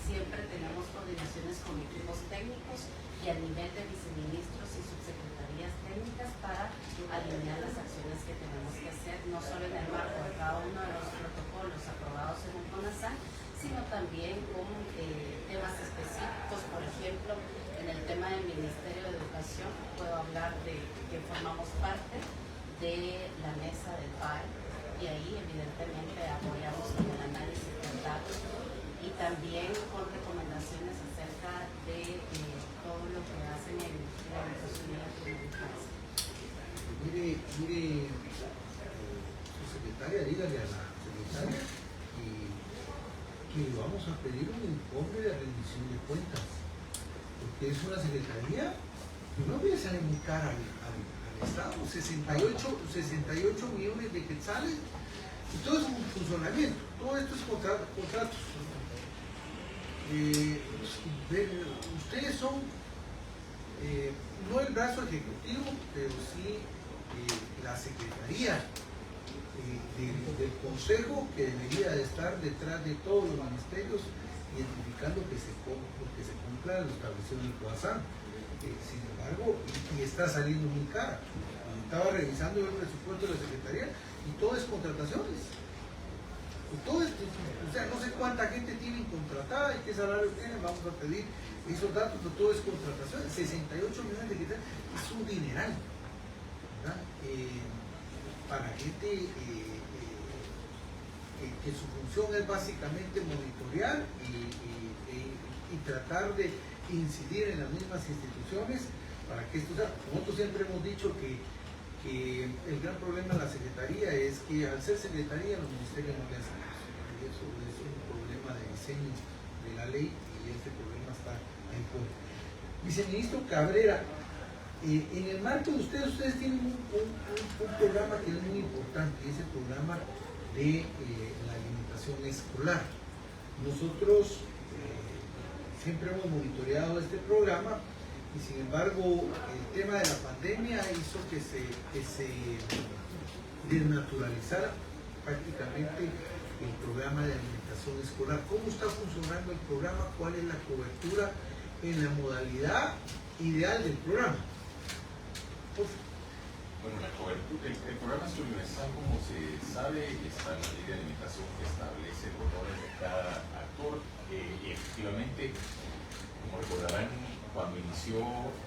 siempre tenemos coordinaciones con equipos técnicos y a nivel de viceministros y subsecretarías técnicas para alinear las acciones que tenemos que hacer, no solo en el marco de cada uno de los protocolos aprobados en el CONASAN, sino también con temas específicos. Por ejemplo, en el tema del Ministerio de Educación, puedo hablar de que formamos parte de la mesa del PAE, y ahí evidentemente apoyamos con el análisis de datos y también con recomendaciones acerca de todo lo que hacen en la educación y la comunicación. Mire, su secretaria, dígale a la secretaria que vamos a pedir un informe de rendición de cuentas, porque es una secretaría que no viene a salir muy cara al Estado, 68 millones de quetzales, y todo es un funcionamiento, todo esto es contratos. Ustedes son no el brazo ejecutivo, pero sí la secretaría del consejo, que debería de estar detrás de todos los ministerios, identificando que se cumpla lo establecido en el CONASAN. Sin embargo, y está saliendo muy cara. Estaba revisando el presupuesto de la secretaría y todo es contrataciones. Y todo es, o sea, no sé cuánta gente tienen contratada y qué salario tienen, vamos a pedir esos datos, pero todo es contratación. 68 millones de quetzales es un dineral, ¿verdad? Para gente que su función es básicamente monitorear y tratar de incidir en las mismas instituciones para que esto sea. Nosotros siempre hemos dicho que el gran problema de la Secretaría es que al ser Secretaría los ministerios no le hacen caso. Y eso es un problema de diseño de la ley y este problema está en juego. Viceministro Cabrera, en el marco de ustedes tienen un programa que es muy importante, y es el programa de la alimentación escolar. Nosotros siempre hemos monitoreado este programa y sin embargo el tema de la pandemia hizo que se desnaturalizara prácticamente el programa de alimentación escolar. ¿Cómo está funcionando el programa? ¿Cuál es la cobertura en la modalidad ideal del programa? Bueno, el programa es universal, como se sabe, está en la ley de alimentación que establece los roles de cada actor y efectivamente, como recordarán, cuando inició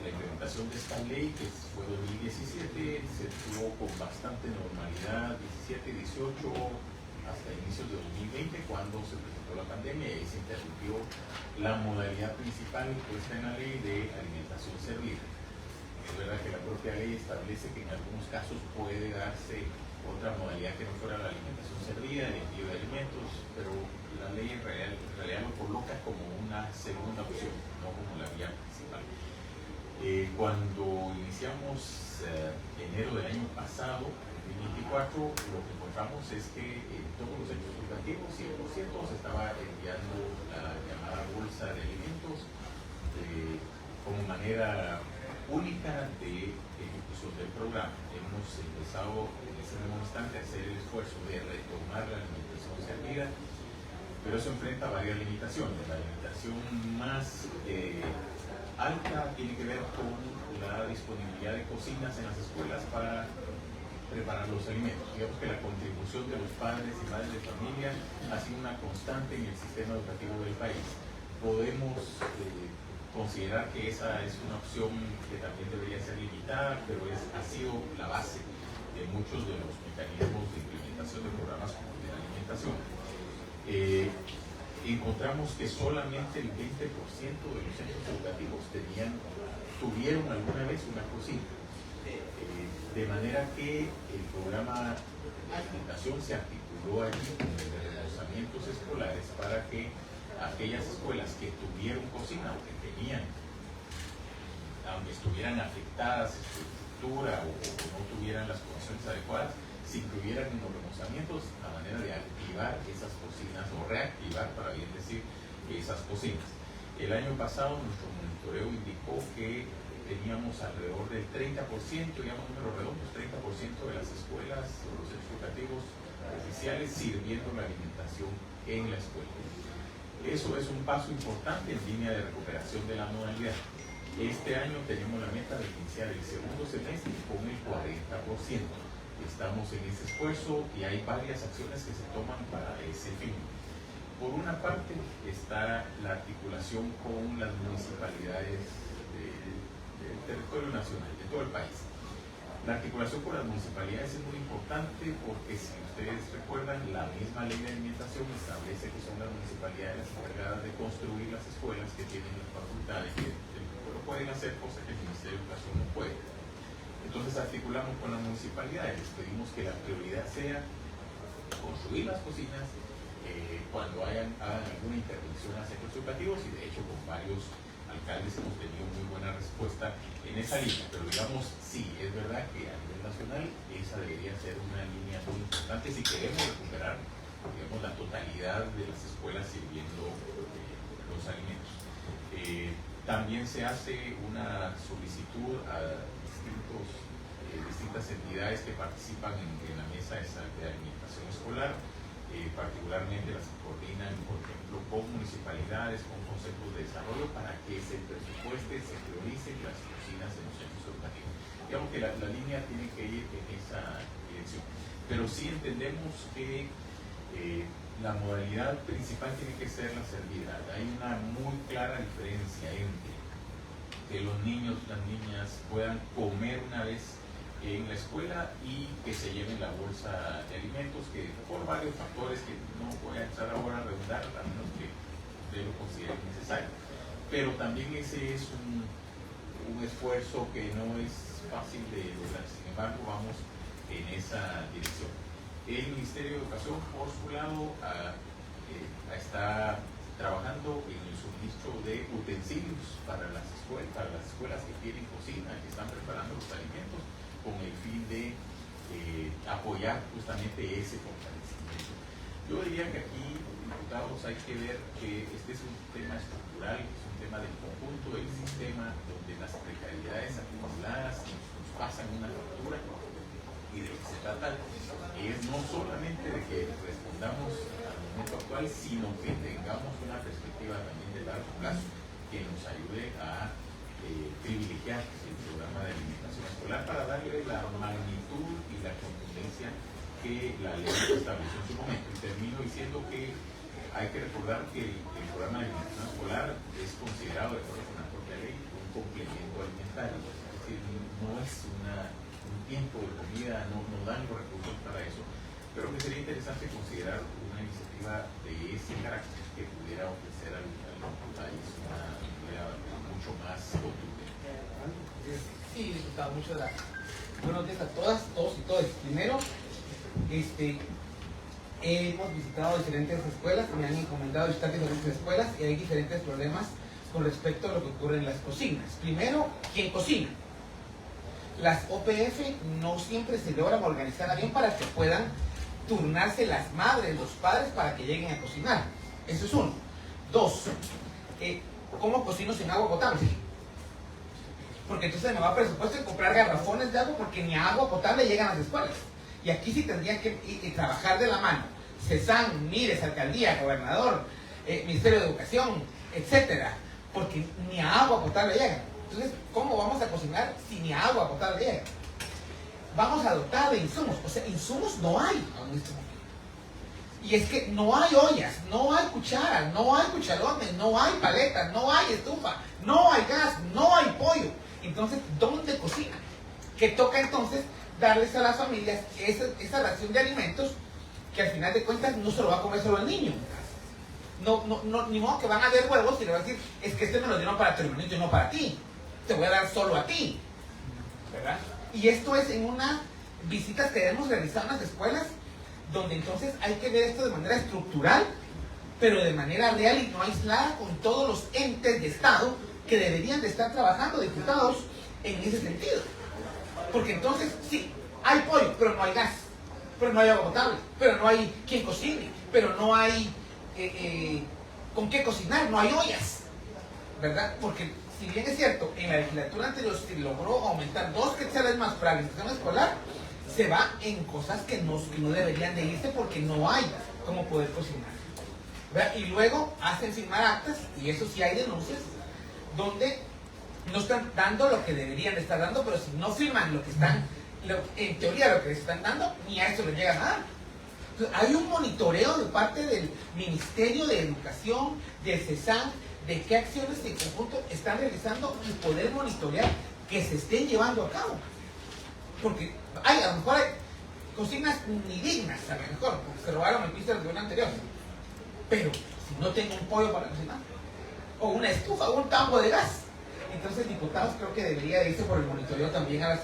la implementación de esta ley, que fue 2017, se tuvo con bastante normalidad, 17, 18, hasta inicios de 2020, cuando se presentó la pandemia y ahí se interrumpió la modalidad principal puesta en la ley de alimentación servida. Es verdad que la propia ley establece que en algunos casos puede darse otra modalidad que no fuera la alimentación servida, el envío de alimentos, pero la ley en realidad lo coloca como una segunda opción, no como la vía principal. Cuando iniciamos enero del año pasado, 2024, lo que encontramos es que todos los centros educativos, 100%, se estaba enviando la llamada bolsa de alimentos como manera única de ejecución del programa. Hemos empezado en ese mismo instante a hacer el esfuerzo de retomar la alimentación servida, pero eso enfrenta varias limitaciones. La limitación más alta tiene que ver con la disponibilidad de cocinas en las escuelas para preparar los alimentos. Digamos que la contribución de los padres y madres de familia ha sido una constante en el sistema educativo del país. Podemos considerar que esa es una opción que también debería ser limitada, pero ha sido la base de muchos de los mecanismos de implementación de programas de alimentación. Encontramos que solamente el 20% de los centros educativos tuvieron alguna vez una cocina, de manera que el programa de alimentación se articuló allí con el de reforzamientos escolares para que aquellas escuelas que tuvieron cocina o que tenían, aunque estuvieran afectadas en su estructura o no tuvieran las condiciones adecuadas, se incluyeran en los remozamientos a manera de activar esas cocinas o reactivar, para bien decir, esas cocinas. El año pasado nuestro monitoreo indicó que teníamos alrededor del 30%, digamos números redondos, 30% de las escuelas o los centros educativos oficiales sirviendo la alimentación en la escuela. Eso es un paso importante en línea de recuperación de la modalidad. Este año tenemos la meta de iniciar el segundo semestre con el 40%. Estamos en ese esfuerzo y hay varias acciones que se toman para ese fin. Por una parte está la articulación con las municipalidades del territorio nacional, de todo el país. La articulación con las municipalidades es muy importante porque, si ustedes recuerdan, la misma ley de alimentación establece que son las municipalidades las encargadas de construir las escuelas, que tienen las facultades, que pueden hacer cosas que el Ministerio de Educación no puede. Entonces articulamos con las municipalidades, les pedimos que la prioridad sea construir las cocinas cuando hagan alguna intervención a centros educativos, y de hecho con varios alcaldes hemos tenido muy buena respuesta en esa línea, pero digamos, sí, es verdad que a nivel nacional esa debería ser una línea muy importante si queremos recuperar, digamos, la totalidad de las escuelas sirviendo los alimentos. También se hace una solicitud a distintas entidades que participan en la mesa de alimentación escolar, particularmente las que coordinan, por ejemplo, con municipalidades, con consejos de desarrollo, para que se presupueste, se prioricen las cocinas en los centros educativos. Digamos que la línea tiene que ir en esa dirección. pero sí entendemos que la modalidad principal tiene que ser la servidumbre. Hay una muy clara diferencia entre que los niños, las niñas puedan comer una vez en la escuela y que se lleven la bolsa de alimentos, que por varios factores que no voy a entrar ahora a redundar, a menos que usted lo considere necesario. Pero también ese es un esfuerzo que no es fácil de lograr. Sin embargo, vamos en esa dirección. El Ministerio de Educación, por su lado, está trabajando en el suministro de utensilios para las escuelas que tienen cocina, que están preparando los alimentos, con el fin de apoyar justamente ese fortalecimiento. Yo diría que aquí, diputados, hay que ver que este es un tema estructural, es un tema del conjunto del sistema, donde las precariedades acumuladas nos pasan una factura, y de lo que se trata es no solamente de que respondamos al momento actual, sino que tengamos una perspectiva también de largo plazo que nos ayude a privilegiar el programa de alimentación escolar para darle la magnitud y la contundencia que la ley estableció en su momento. Y termino diciendo que hay que recordar que el programa de alimentación escolar es considerado, de acuerdo con la propia ley, un complemento alimentario. Es decir, no es un tiempo de comida, no dan los recursos para eso, pero que sería interesante considerar una iniciativa de ese carácter que pudiera ofrecer al país una idea mucho más contundente. Sí, diputado, muchas gracias. Buenos días a todas, todos y todas. Primero, hemos visitado diferentes escuelas, me han encomendado visitar diferentes escuelas y hay diferentes problemas con respecto a lo que ocurre en las cocinas. Primero, ¿quién cocina? Las OPF no siempre se logran organizar bien para que puedan turnarse las madres, los padres para que lleguen a cocinar. Eso es uno. Dos, ¿cómo cocino sin agua potable? Porque entonces me va a presupuesto en comprar garrafones de agua porque ni agua potable llegan a las escuelas. Y aquí sí tendrían que trabajar de la mano. CESAN, MIRES, Alcaldía, Gobernador, Ministerio de Educación, etcétera, porque ni agua potable llegan. Entonces, ¿cómo vamos a cocinar si ni agua potable llega? Vamos a dotar de insumos. O sea, insumos no hay en este momento. Y es que no hay ollas, no hay cucharas, no hay cucharones, no hay paletas, no hay estufa, no hay gas, no hay pollo. Entonces, ¿dónde cocinan? Que toca entonces darles a las familias esa ración de alimentos que al final de cuentas no se lo va a comer solo el niño. No, ni modo que van a ver huevos y le van a decir, es que este me lo dieron para tu hermanito y no para ti. Te voy a dar solo a ti. ¿Verdad? Y esto es en unas visitas que hemos realizado en las escuelas, donde entonces hay que ver esto de manera estructural, pero de manera real y no aislada con todos los entes de Estado que deberían de estar trabajando, diputados, en ese sentido. Porque entonces, sí, hay pollo, pero no hay gas, pero no hay agua potable, pero no hay quien cocine, pero no hay con qué cocinar, no hay ollas, ¿verdad? Porque si bien es cierto, en la legislatura anterior se logró aumentar 2 quetzales más para la administración escolar, se va en cosas que no deberían de irse porque no hay cómo poder cocinar, ¿verdad? Y luego hacen firmar actas, y eso sí hay denuncias, donde no están dando lo que deberían de estar dando, pero si no firman lo que están, en teoría lo que les están dando, ni a eso les llega nada. Entonces, hay un monitoreo de parte del Ministerio de Educación, del CESAN, de qué acciones en conjunto están realizando y poder monitorear que se estén llevando a cabo. Porque a lo mejor hay cocinas ni dignas, a lo mejor, porque se robaron el piso del gobierno anterior. Pero si no tengo un pollo para cocinar, o una estufa, o un tambo de gas, entonces diputados creo que debería de irse por el monitoreo también a las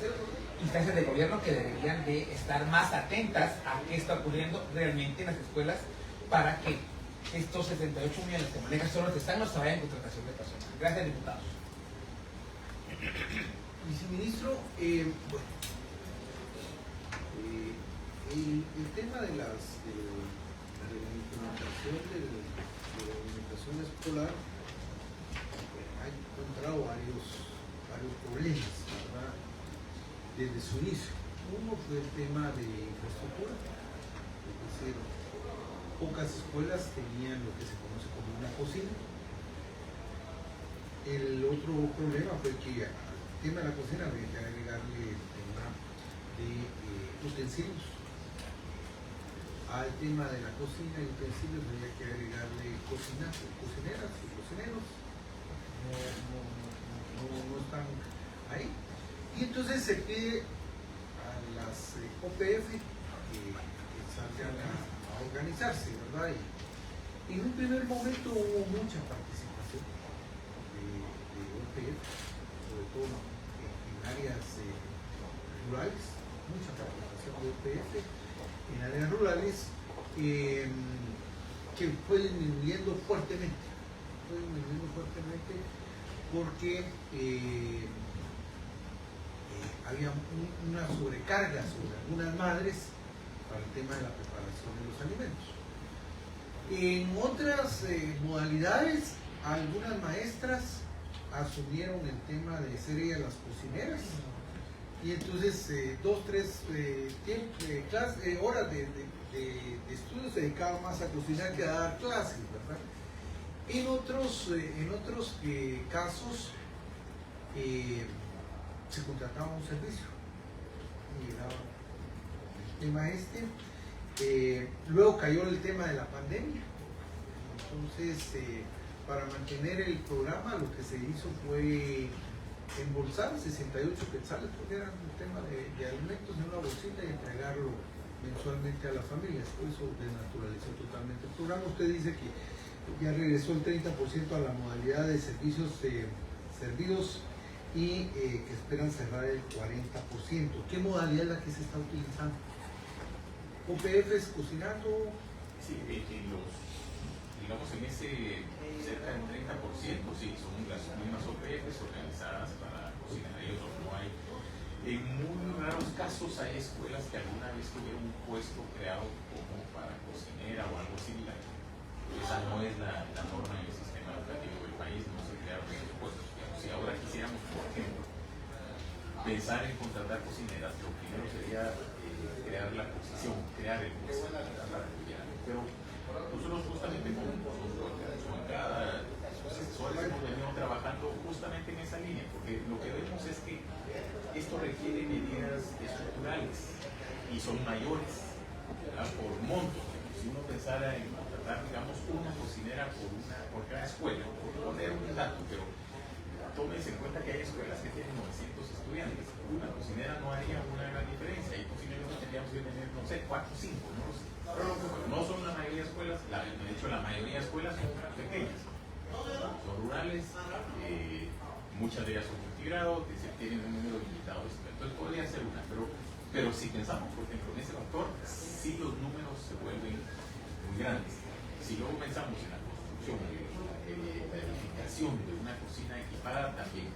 instancias de gobierno que deberían de estar más atentas a qué está ocurriendo realmente en las escuelas para que estos 68 millones que maneja solo el CESAN no se vayan en contratación de personas. Gracias, diputados. Viceministro, bueno, el tema de la implementación de la alimentación escolar ha encontrado varios problemas, ¿verdad? Desde su inicio. Uno fue el tema de infraestructura, es decir, pocas escuelas tenían lo que se conoce como una cocina. El otro problema fue que al tema de la cocina había que agregarle el tema de utensilios, al tema de la cocina y utensilios había que agregarle cocineras y cocineros. No están ahí. Y entonces se pide a las OPF que salgan a organizarse, ¿verdad? Y en un primer momento hubo mucha participación de OPF, sobre todo en áreas rurales, mucha participación de OPF en áreas rurales que fue disminuyendo fuertemente porque había una sobrecarga sobre algunas madres para el tema de la preparación de los alimentos. En otras modalidades, algunas maestras asumieron el tema de ser ellas las cocineras y entonces 2, 3 horas de estudio se dedicaban más a cocinar que a dar clases, ¿verdad? En otros casos se contrataba un servicio y era el tema luego cayó el tema de la pandemia, entonces para mantener el programa lo que se hizo fue embolsar 68 quetzales porque era un tema de alimentos en una bolsita y entregarlo mensualmente a las familias, por eso desnaturalizó totalmente el programa. Usted dice que ya regresó el 30% a la modalidad de servicios servidos y que esperan cerrar el 40%. ¿Qué modalidad es la que se está utilizando? ¿OPFs cocinando? Sí, digamos en ese cerca del 30%, sí, son las mismas OPFs organizadas para cocinar, y otros no hay. En muy raros casos hay escuelas que alguna vez tuvieron un puesto creado como para cocinera o algo similar. Esa no es la norma en el sistema educativo del país, no se crearon esos puestos. Si ahora quisiéramos, por ejemplo, pensar en contratar cocineras, lo primero sería crear la posición, crear el puesto para apoyar. Pero nosotros justamente con cada asesores hemos venido trabajando justamente en esa línea, porque lo que vemos es que esto requiere medidas estructurales y son mayores, ¿verdad? Por monto. Si uno pensara en contratar, digamos, una cocinera por cada escuela, por poner un dato, pero tómense en cuenta que hay escuelas que tienen 900 estudiantes. Una cocinera no haría una gran diferencia. Hay cocineros que tendríamos que tener, no sé, 4 o 5, no lo sé. Pero no son la mayoría de escuelas, de hecho la mayoría de escuelas son pequeñas, son rurales, muchas de ellas son multigrado, tienen un número limitado de estudiantes. Entonces podría ser una, pero si pensamos, por ejemplo, en ese factor, sí los números se vuelven muy grandes. Si luego pensamos en la construcción, la edificación de una cocina equipada también,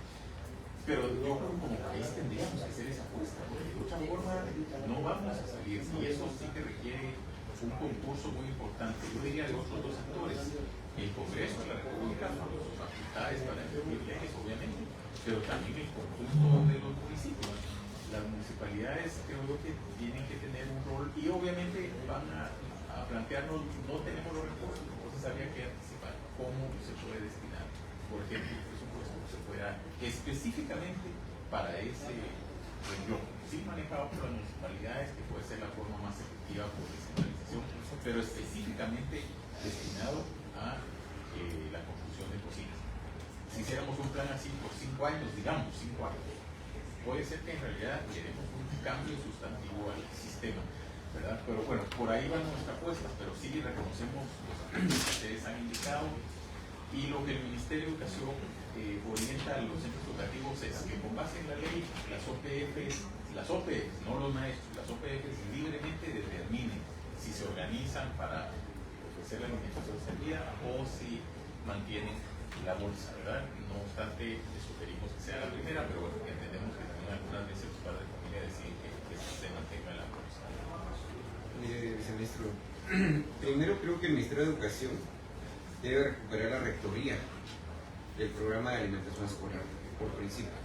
pero yo creo que como país tendríamos que hacer esa apuesta, porque de otra forma no vamos a salir, y eso sí que requiere un concurso muy importante, yo diría de otros dos actores, el Congreso de la República con sus facultades para emitir leyes, obviamente, pero también el conjunto de los municipios. Las municipalidades creo yo que tienen que tener un rol y obviamente van a plantearnos, no tenemos los recursos, entonces habría que anticipar cómo se puede destinar, por ejemplo, el presupuesto que se fuera específicamente para ese renglón, sí manejado por las municipalidades, que puede ser la forma más efectiva por descentralización, pero específicamente destinado a la construcción de cocinas. Si hiciéramos un plan así por 5 años, digamos 5 años, puede ser que en realidad queremos un cambio sustantivo al sistema, ¿verdad? Pero bueno, por ahí van nuestras apuestas, pero sí reconocemos los aspectos que ustedes han indicado y lo que el Ministerio de Educación orienta a los centros educativos es que con base en la ley, las OPFs, no los maestros, las OPFs libremente determinen si se organizan para ofrecer la alimentación servida o si mantienen la bolsa, ¿verdad? No obstante, les sugerimos que sea la primera, pero bueno, entendemos que también algunas veces los padres de familia deciden que se mantenga la bolsa. Mire, viceministro, primero creo que el Ministerio de Educación debe recuperar la rectoría del programa de alimentación escolar, por principio.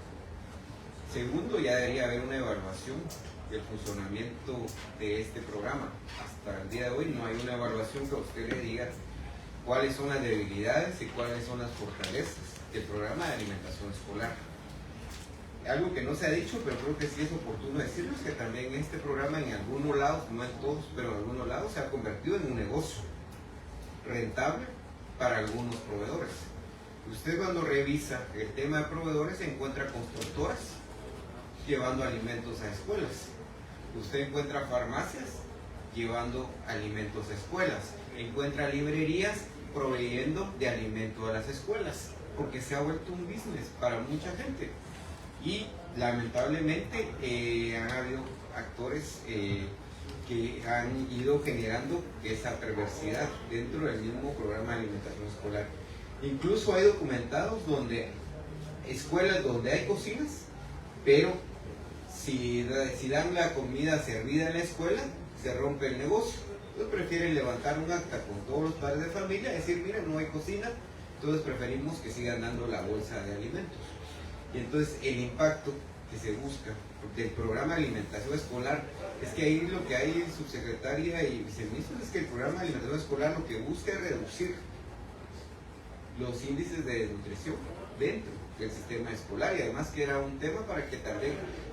Segundo, ya debería haber una evaluación del funcionamiento de este programa. Hasta el día de hoy no hay una evaluación que a usted le diga cuáles son las debilidades y cuáles son las fortalezas del programa de alimentación escolar. algo que no se ha dicho, pero creo que sí es oportuno decirlo, es que también este programa en algunos lados, no en todos, pero en algunos lados se ha convertido en un negocio rentable para algunos proveedores. Usted cuando revisa el tema de proveedores se encuentra constructoras llevando alimentos a escuelas. Usted encuentra farmacias llevando alimentos a escuelas. Encuentra librerías proveyendo de alimento a las escuelas, porque se ha vuelto un business para mucha gente. Y lamentablemente han habido actores que han ido generando esa perversidad dentro del mismo programa de alimentación escolar. Incluso hay documentados donde escuelas donde hay cocinas, pero si dan la comida servida en la escuela, se rompe el negocio. Entonces prefieren levantar un acta con todos los padres de familia y decir, mira, no hay cocina, entonces preferimos que sigan dando la bolsa de alimentos. Y entonces el impacto que se busca del programa de alimentación escolar es que ahí lo que hay, subsecretaria y viceministro, es que el programa de alimentación escolar lo que busca es reducir los índices de desnutrición dentro del sistema escolar, y además que era un tema para que también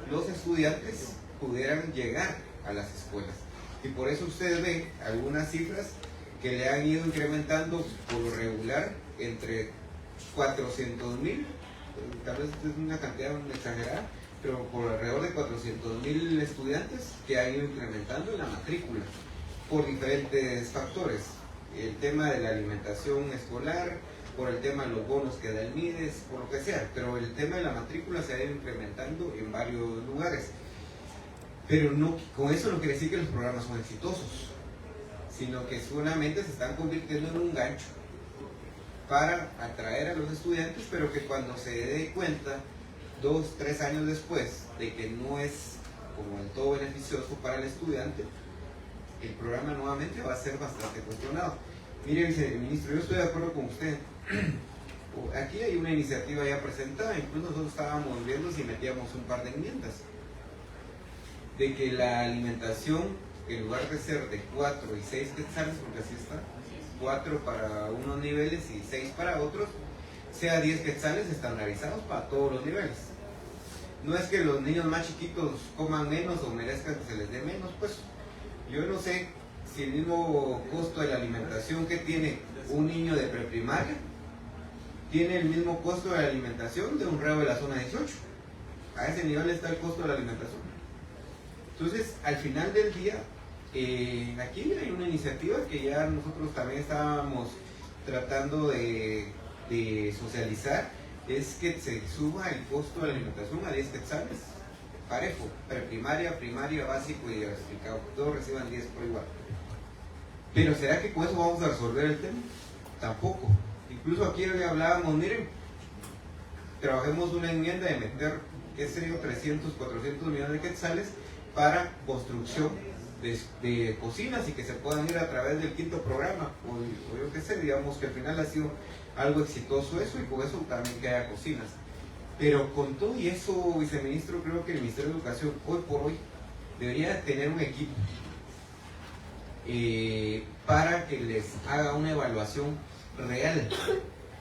los estudiantes pudieran llegar a las escuelas. Y por eso ustedes ven algunas cifras que le han ido incrementando por lo regular entre 400,000, tal vez es una cantidad exagerada, pero por alrededor de 400,000 estudiantes que han ido incrementando en la matrícula por diferentes factores. El tema de la alimentación escolar, por el tema de los bonos que da el MIDES, por lo que sea, pero el tema de la matrícula se ha ido incrementando en varios lugares. Pero no, con eso no quiere decir que los programas son exitosos, sino que solamente se están convirtiendo en un gancho para atraer a los estudiantes, pero que cuando se dé cuenta 2, 3 años después de que no es como del todo beneficioso para el estudiante, el programa nuevamente va a ser bastante cuestionado. Mire, viceministro, yo estoy de acuerdo con usted. Aquí hay una iniciativa ya presentada, incluso nosotros estábamos viendo si metíamos un par de enmiendas, de que la alimentación, en lugar de ser de 4 y 6 quetzales, porque así está, 4 para unos niveles y 6 para otros, sea 10 quetzales estandarizados para todos los niveles. No es que los niños más chiquitos coman menos o merezcan que se les dé menos, pues yo no sé si el mismo costo de la alimentación que tiene un niño de preprimaria tiene el mismo costo de la alimentación de un reo de la zona 18. A ese nivel está el costo de la alimentación. Entonces, al final del día, aquí hay una iniciativa que ya nosotros también estábamos tratando de socializar, es que se suba el costo de la alimentación a 10 quetzales, parejo, preprimaria, primaria, básico y diversificado, todos reciban 10 por igual. Pero ¿será que con eso vamos a resolver el tema? Tampoco. Incluso aquí le hablábamos, miren, trabajemos una enmienda de meter, qué sé yo, 300, 400 millones de quetzales para construcción de cocinas y que se puedan ir a través del 5º programa, o yo qué sé, digamos que al final ha sido algo exitoso eso, y con eso también que haya cocinas. Pero con todo y eso, viceministro, creo que el Ministerio de Educación hoy por hoy debería tener un equipo para que les haga una evaluación real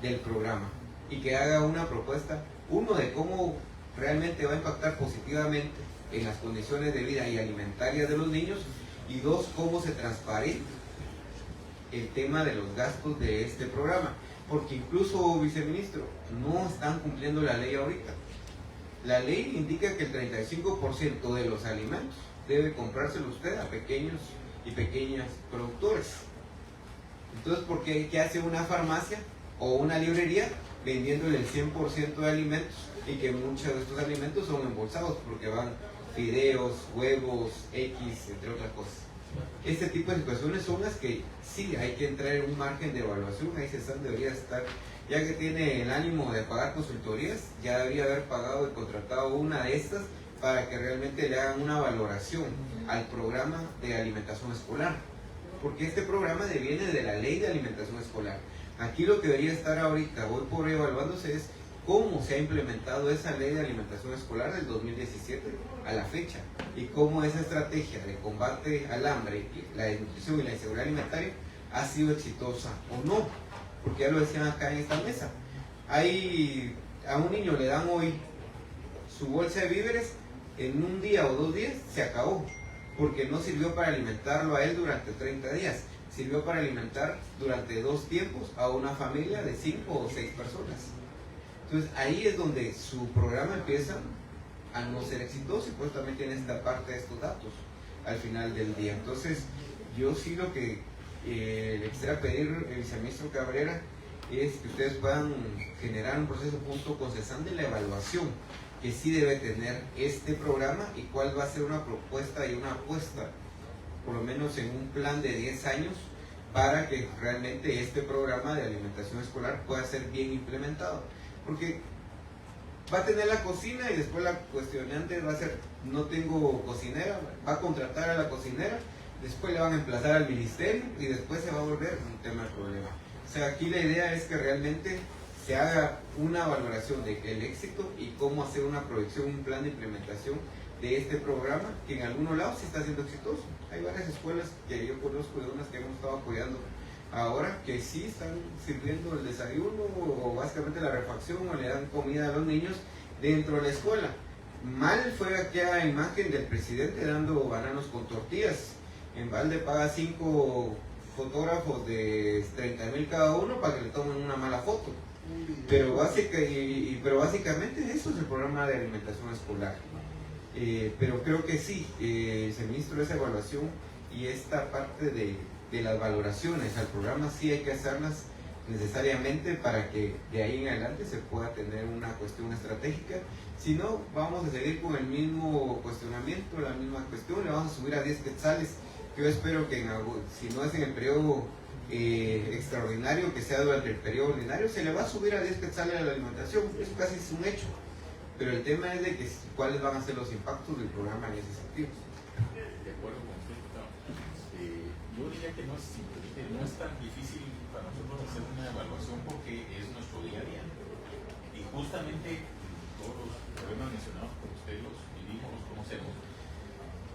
del programa y que haga una propuesta, uno, de cómo realmente va a impactar positivamente en las condiciones de vida y alimentarias de los niños, y 2, cómo se transparenta el tema de los gastos de este programa, porque incluso, viceministro, no están cumpliendo la ley ahorita. La ley indica que el 35% de los alimentos debe comprárselo usted a pequeños y pequeñas productores. Entonces, ¿por qué hace una farmacia o una librería vendiéndole el 100% de alimentos, y que muchos de estos alimentos son embolsados porque van fideos, huevos, X, entre otras cosas? Este tipo de situaciones son las que sí hay que entrar en un margen de evaluación. Ahí CESAN debería estar, ya que tiene el ánimo de pagar consultorías, ya debería haber pagado y contratado una de estas para que realmente le hagan una valoración al programa de alimentación escolar, porque este programa deviene de la ley de alimentación escolar. Aquí lo que debería estar ahorita, hoy por hoy, evaluándose es cómo se ha implementado esa ley de alimentación escolar del 2017 a la fecha, y cómo esa estrategia de combate al hambre, la desnutrición y la inseguridad alimentaria ha sido exitosa o no, porque ya lo decían acá en esta mesa. A un niño le dan hoy su bolsa de víveres en un día o 2 días se acabó, porque no sirvió para alimentarlo a él durante 30 días, sirvió para alimentar durante 2 tiempos a una familia de 5 o 6 personas. Entonces ahí es donde su programa empieza a no ser exitoso, y pues también tiene esta parte de estos datos al final del día. Entonces yo sí lo que le quisiera pedir, el viceministro Cabrera, es que ustedes puedan generar un proceso junto con CESAN de la evaluación que sí debe tener este programa, y cuál va a ser una propuesta y una apuesta, por lo menos en un plan de 10 años, para que realmente este programa de alimentación escolar pueda ser bien implementado. Porque va a tener la cocina y después la cuestionante va a ser: no tengo cocinera, va a contratar a la cocinera, después le van a emplazar al ministerio y después se va a volver un tema de problema. O sea, aquí la idea es que realmente se haga una valoración de el éxito y cómo hacer una proyección, un plan de implementación de este programa, que en algunos lados sí está siendo exitoso. Hay varias escuelas que yo conozco, de unas que hemos estado apoyando ahora, que sí están sirviendo el desayuno o básicamente la refacción, o le dan comida a los niños dentro de la escuela. Mal fue aquella imagen del presidente dando bananos con tortillas. En balde paga 5 fotógrafos de 30,000 cada uno para que le tomen una mala foto. Pero básicamente eso es el programa de alimentación escolar. Pero creo que sí, se ministro esa evaluación y esta parte de las valoraciones al programa sí hay que hacerlas necesariamente para que de ahí en adelante se pueda tener una cuestión estratégica. Si no, vamos a seguir con el mismo cuestionamiento, la misma cuestión, le vamos a subir a 10 quetzales. Yo espero que si no es en el periodo extraordinario, que sea durante el periodo ordinario, se le va a subir a 10 quetzales a la alimentación. Eso casi es un hecho. Pero el tema es de que cuáles van a ser los impactos del programa en ese sentido. De acuerdo con usted, yo diría que no es tan difícil para nosotros hacer una evaluación, porque es nuestro día a día. Y justamente todos los problemas mencionados por usted los vivimos, los conocemos.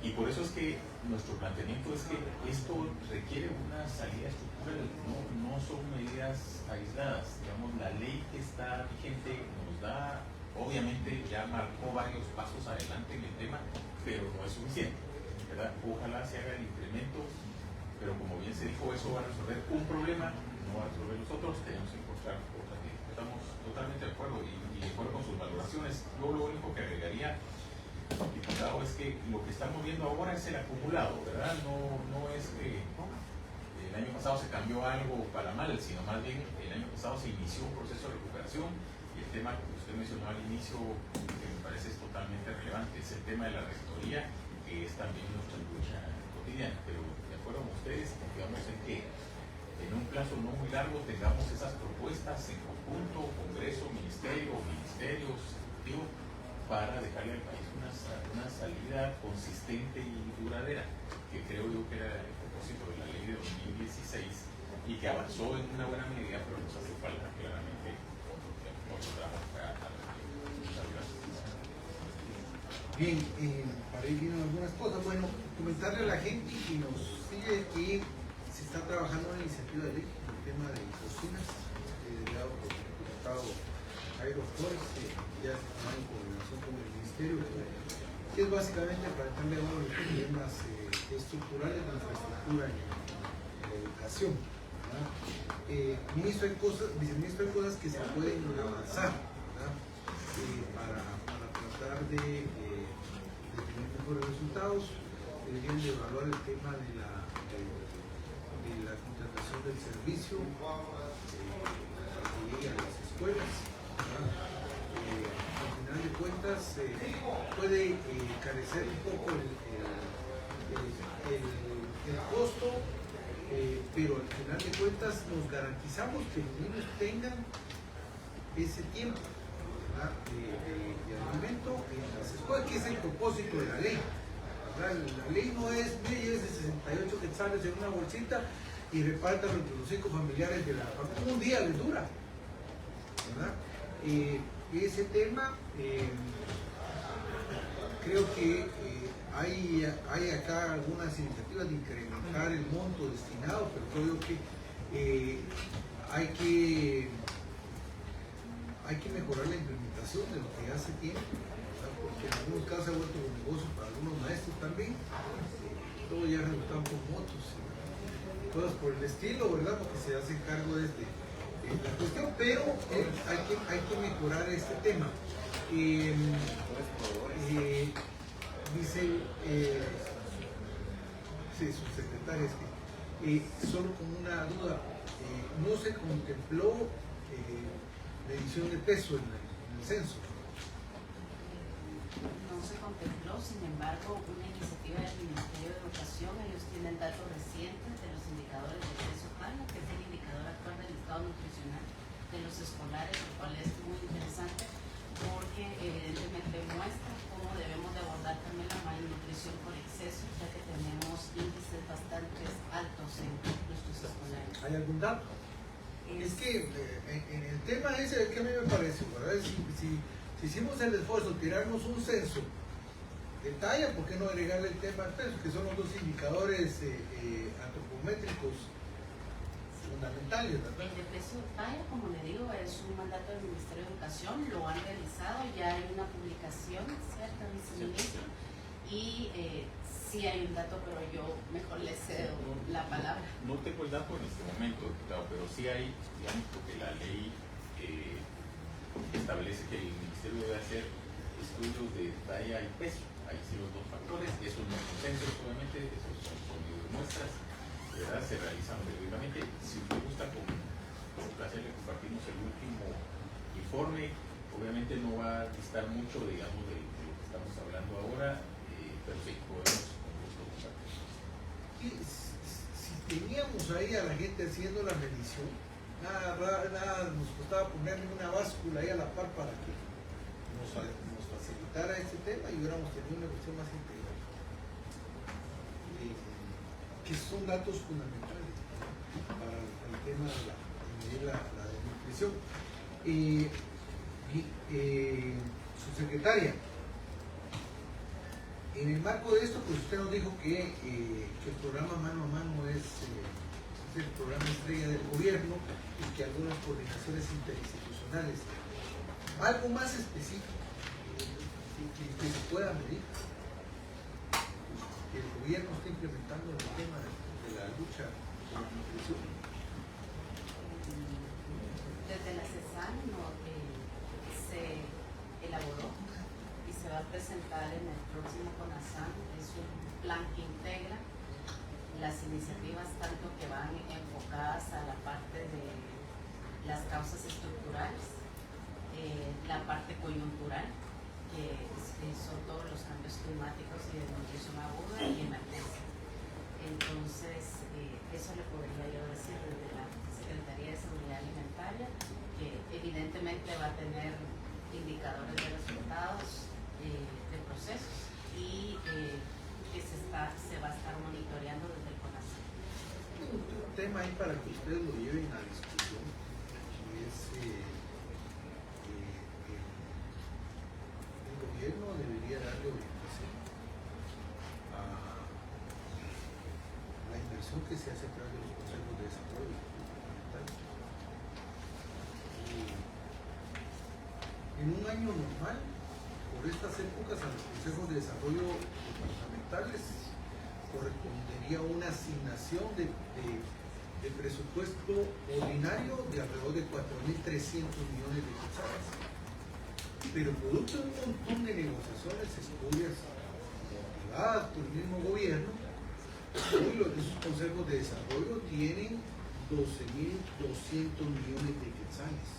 Y por eso es que nuestro planteamiento es que esto requiere una salida estructural, no son medidas aisladas. Digamos, la ley que está vigente nos da, obviamente ya marcó varios pasos adelante en el tema, pero no es suficiente, ¿verdad? Ojalá se haga el incremento, pero como bien se dijo, eso va a resolver un problema, no va a resolver los otros. Tenemos que encontrar cosas que estamos totalmente de acuerdo, y de acuerdo con sus valoraciones. Yo lo único que agregaría, diputado, es que lo que estamos viendo ahora es el acumulado, ¿verdad? No es que el año pasado se cambió algo para mal, sino más bien el año pasado se inició un proceso de recuperación, y el tema que usted mencionó al inicio, que me parece es totalmente relevante, es el tema de la rectoría, que es también nuestra lucha cotidiana. Pero de acuerdo con ustedes, confiamos en que en un plazo no muy largo tengamos esas propuestas en conjunto, Congreso, Ministerio, Ejecutivo, para dejarle al país una salida consistente y duradera, que creo yo que era el propósito de la ley de 2016, y que avanzó en una buena medida, pero nos hace falta claramente otro trabajo para muchas gracias. Bien, para ir viendo algunas cosas, bueno, comentarle a la gente que nos sigue que se está trabajando en la iniciativa de ley, el tema de cocinas, liderado por el diputado Jairo Flores, ya está en coordinación con el ministerio, que es básicamente para darle a los problemas estructurales de la infraestructura en la educación. Ministro, viceministro, hay cosas que se pueden avanzar, para tratar de tener mejores resultados. Deberían de evaluar el tema de la contratación del servicio para que llegue a las escuelas. Al final de cuentas puede carecer un poco el costo, pero al final de cuentas nos garantizamos que los niños tengan ese tiempo de alimento en las escuelas, que es el propósito de la ley. La ley no es, mire, llévese 68 quetzales en una bolsita y repártalo entre los 5 familiares de la familia. Un día les dura, ¿verdad? Ese tema, creo que hay acá algunas iniciativas de incrementar el monto destinado, pero creo que hay hay que mejorar la implementación de lo que ya se tiene, ¿verdad? Porque en algunos casos se ha vuelto un negocio para algunos maestros también, todo ya resultan con motos, cosas por el estilo, ¿verdad? Porque se hacen cargo desde la cuestión, pero hay que mejorar este tema. Dice subsecretaria, solo con una duda, no se contempló medición de peso en el censo. No se contempló, sin embargo, una iniciativa del Ministerio de Educación, ellos tienen datos recientes de los indicadores de peso plano, que es el indicador actual del estado nutricional de los escolares, lo cual es muy interesante porque evidentemente muestra cómo debemos de abordar también la malnutrición por exceso, ya que tenemos índices bastante altos en nuestros escolares. ¿Hay algún dato? Es que en el tema ese, que a mí me parece, ¿verdad? Si hicimos el esfuerzo de tirarnos un censo de talla, ¿por qué no agregarle el tema del peso? Que son los dos indicadores antropométricos fundamentales, ¿verdad? El de peso de talla, como le digo, es un mandato del Ministerio de Educación, lo han realizado, ya hay una publicación, ¿cierto? Viceministro, y sí hay un dato, pero yo mejor le cedo la palabra. No tengo el dato en este momento, diputado, pero sí hay, digamos, porque la ley establece que el Ministerio debe hacer estudios de talla y peso. Ahí sí los dos factores, esos no son censos, obviamente, esos son muestras, ¿verdad? Se realizan periódicamente. Si usted gusta, con placer le compartimos el último informe. Obviamente no va a distar mucho, digamos, de lo que estamos hablando ahora, pero sí, podemos con gusto compartir. Y si teníamos ahí a la gente haciendo la medición, nada nos costaba ponerle una báscula ahí a la par para que nos facilitara este tema y hubiéramos tenido una cuestión más integral. Que son datos fundamentales para el tema de medir la desnutrición. Subsecretaria, en el marco de esto, pues usted nos dijo que el programa Mano a Mano es el programa estrella del gobierno y que algunas coordinaciones interinstitucionales. Algo más específico que se pueda medir, que el gobierno está implementando en el tema de la lucha con la nutrición. Desde la CESAN se elaboró y se va a presentar en el próximo CONASAN. Es un plan que integra las iniciativas tanto que van enfocadas a la parte de las causas estructurales, la parte coyuntural, que son todos los cambios climáticos y de nutrición aguda y emergencia. Entonces, eso le podría yo decir desde la Secretaría de Seguridad Alimentaria, que evidentemente va a tener indicadores de resultados de procesos y que se va a estar monitoreando desde el CONASAN. Un tema ahí para que ustedes lo lleven a discusión es el gobierno debería darle orientación a la inversión que se hace a través de los consejos de desarrollo. En un año normal, por estas épocas, a los consejos de desarrollo departamentales correspondería una asignación de presupuesto ordinario de alrededor de 4.300 millones de quetzales. Pero producto de un montón de negociaciones espurias motivadas por el mismo gobierno, hoy esos consejos de desarrollo tienen 12.200 millones de quetzales,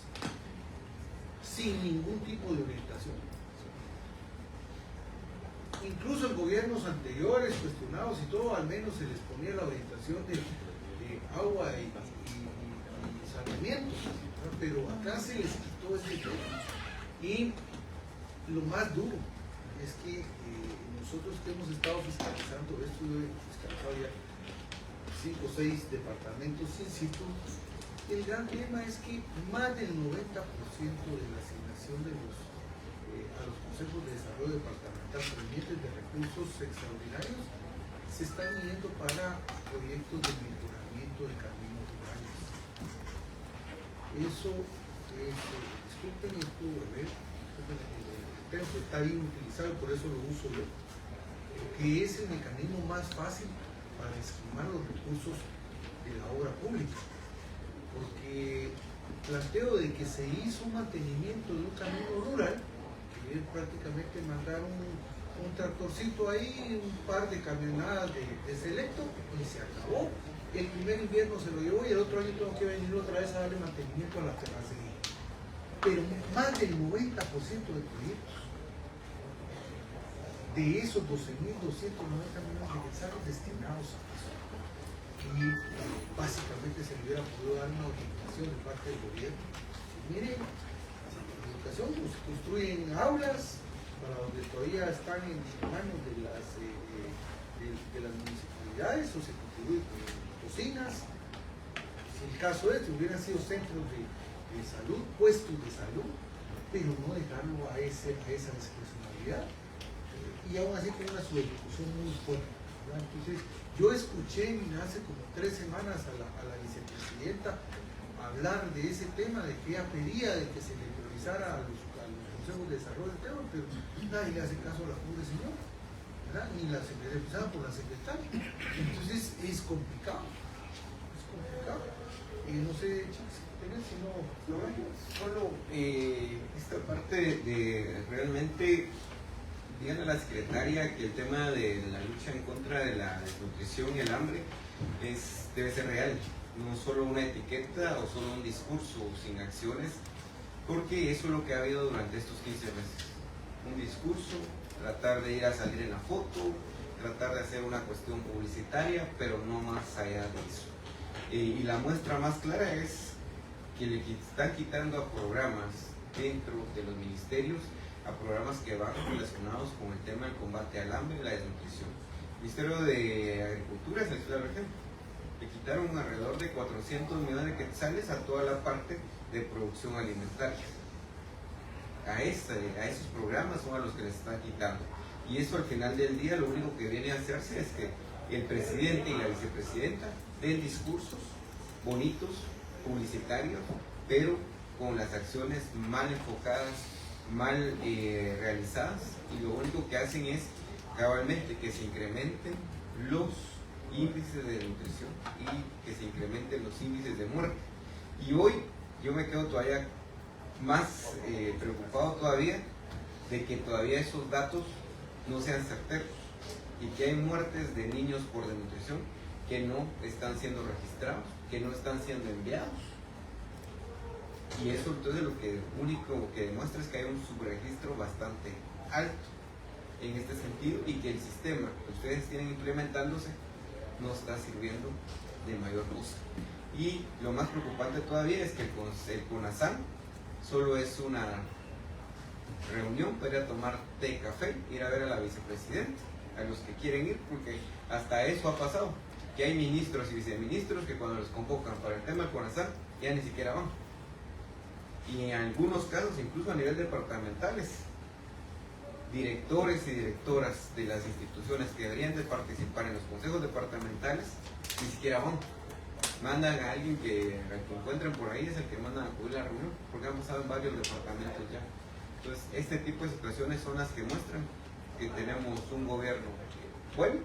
sin ningún tipo de orientación. Incluso en gobiernos anteriores, cuestionados y todo, al menos se les ponía la orientación de agua y saneamiento, ¿no? Pero acá se les quitó este tema. Y lo más duro es que nosotros que hemos estado fiscalizando esto, yo he fiscalizado ya 5 o 6 departamentos in situ, el gran tema es que más del 90% de la asignación de a los consejos de desarrollo departamental provenientes de recursos extraordinarios se están yendo para proyectos de mejoramiento de caminos rurales. Eso es, disculpen el a ver, el templo está bien utilizado y por eso lo uso yo, que es el mecanismo más fácil para estimar los recursos de la obra pública, porque planteo de que se hizo un mantenimiento de un camino rural, que es prácticamente mandar un tractorcito ahí, un par de camionadas de Selecto y se acabó. El primer invierno se lo llevó y el otro año tengo que venir otra vez a darle mantenimiento a la terracería. Pero más del 90% de proyectos, de esos 12.290 millones de quetzales destinados a eso. Y básicamente se le hubiera podido dar una orientación de parte del gobierno. Y miren, en educación pues, se construyen aulas para donde todavía están en manos de las municipalidades o se contribuye con cocinas. Si el caso es que hubieran sido centros de salud, puestos de salud, pero no dejarlo a esa discrecionalidad. Y aún así con una subejecución muy fuerte, ¿verdad? Entonces, yo escuché hace como 3 semanas a la vicepresidenta hablar de ese tema, de que ella pedía de que se le priorizara a los consejos de desarrollo del tema, pero nadie le hace caso a la pobre señora, ¿verdad? Ni la secretaria por la secretaria. Entonces es complicado. No sé, si no... Solo esta parte de realmente díganle a la secretaria que el tema de la lucha en contra de la desnutrición y el hambre debe ser real, no solo una etiqueta o solo un discurso sin acciones, porque eso es lo que ha habido durante estos 15 meses. Un discurso, tratar de ir a salir en la foto, tratar de hacer una cuestión publicitaria, pero no más allá de eso. Y la muestra más clara es que le están quitando a programas dentro de los ministerios, a programas que van relacionados con el tema del combate al hambre y la desnutrición. El Ministerio de Agricultura es el claro ejemplo. Le quitaron alrededor de 400 millones de quetzales a toda la parte de producción alimentaria. A esos programas son a los que les están quitando. Y eso al final del día lo único que viene a hacerse es que el presidente y la vicepresidenta den discursos bonitos, publicitarios, pero con las acciones mal enfocadas, mal realizadas, y lo único que hacen es cabalmente que se incrementen los índices de nutrición y que se incrementen los índices de muerte. Y hoy yo me quedo todavía más preocupado todavía de que todavía esos datos no sean certeros y que hay muertes de niños por desnutrición que no están siendo registrados, que no están siendo enviados. Y eso entonces lo único que demuestra es que hay un subregistro bastante alto en este sentido y que el sistema que ustedes tienen implementándose no está sirviendo de mayor luz. Y lo más preocupante todavía es que el CONASAM solo es una reunión para ir a tomar té, café, ir a ver a la vicepresidenta, a los que quieren ir, porque hasta eso ha pasado, que hay ministros y viceministros que cuando los convocan para el tema del CONASAM ya ni siquiera van. Y en algunos casos, incluso a nivel departamentales, directores y directoras de las instituciones que deberían de participar en los consejos departamentales ni siquiera van. Mandan a alguien que encuentren por ahí, es el que mandan a acudir a la reunión, porque han pasado en varios departamentos ya. Entonces, este tipo de situaciones son las que muestran que tenemos un gobierno bueno,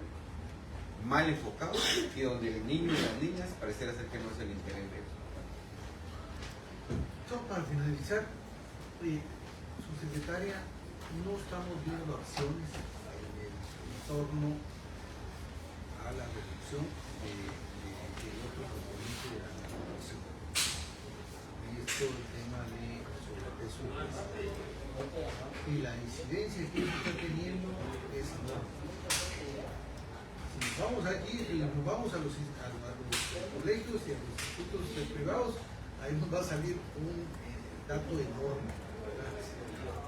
mal enfocado, y donde el niño y las niñas pareciera ser que no es el interés de ellos. Entonces, para finalizar, subsecretaria, no estamos viendo acciones en torno a la reducción de otro componente de la población. Y esto el tema de sobrepeso y la incidencia que está teniendo es enorme. Si nos vamos aquí y nos vamos a los colegios y a los institutos privados, ahí nos va a salir un dato enorme.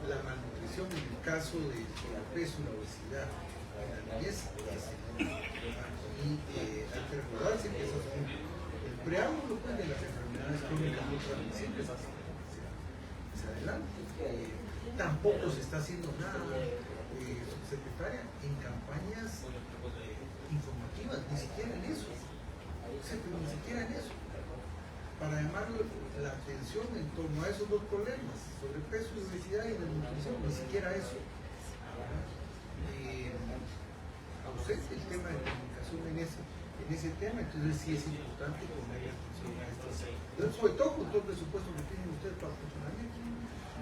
La malnutrición en el caso de sobrepeso y la obesidad en la niñez es enorme. Y hay que recordarse que eso es el preámbulo pues, de las enfermedades crónicas no transmisibles hacia adelante. Tampoco se está haciendo nada, subsecretaria, en campañas informativas, ni siquiera en eso. Ni siquiera en eso. Para llamar la atención en torno a esos dos problemas, sobrepeso y obesidad y desnutrición, ni siquiera eso. Ausente el tema de comunicación en ese tema, entonces sí es importante poner atención a estas, sobre todo con todo el presupuesto que tienen ustedes para funcionamiento.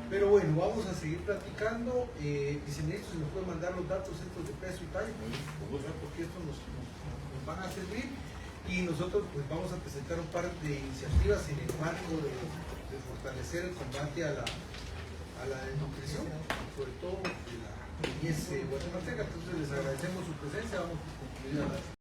Pero bueno, vamos a seguir platicando. Viceministro, si nos puede mandar los datos estos de peso y tal, porque estos nos van a servir. Y nosotros pues vamos a presentar un par de iniciativas en el marco de fortalecer el combate a la desnutrición, sobre todo de la niñez guatemalteca. Entonces les agradecemos su presencia, vamos a concluir a las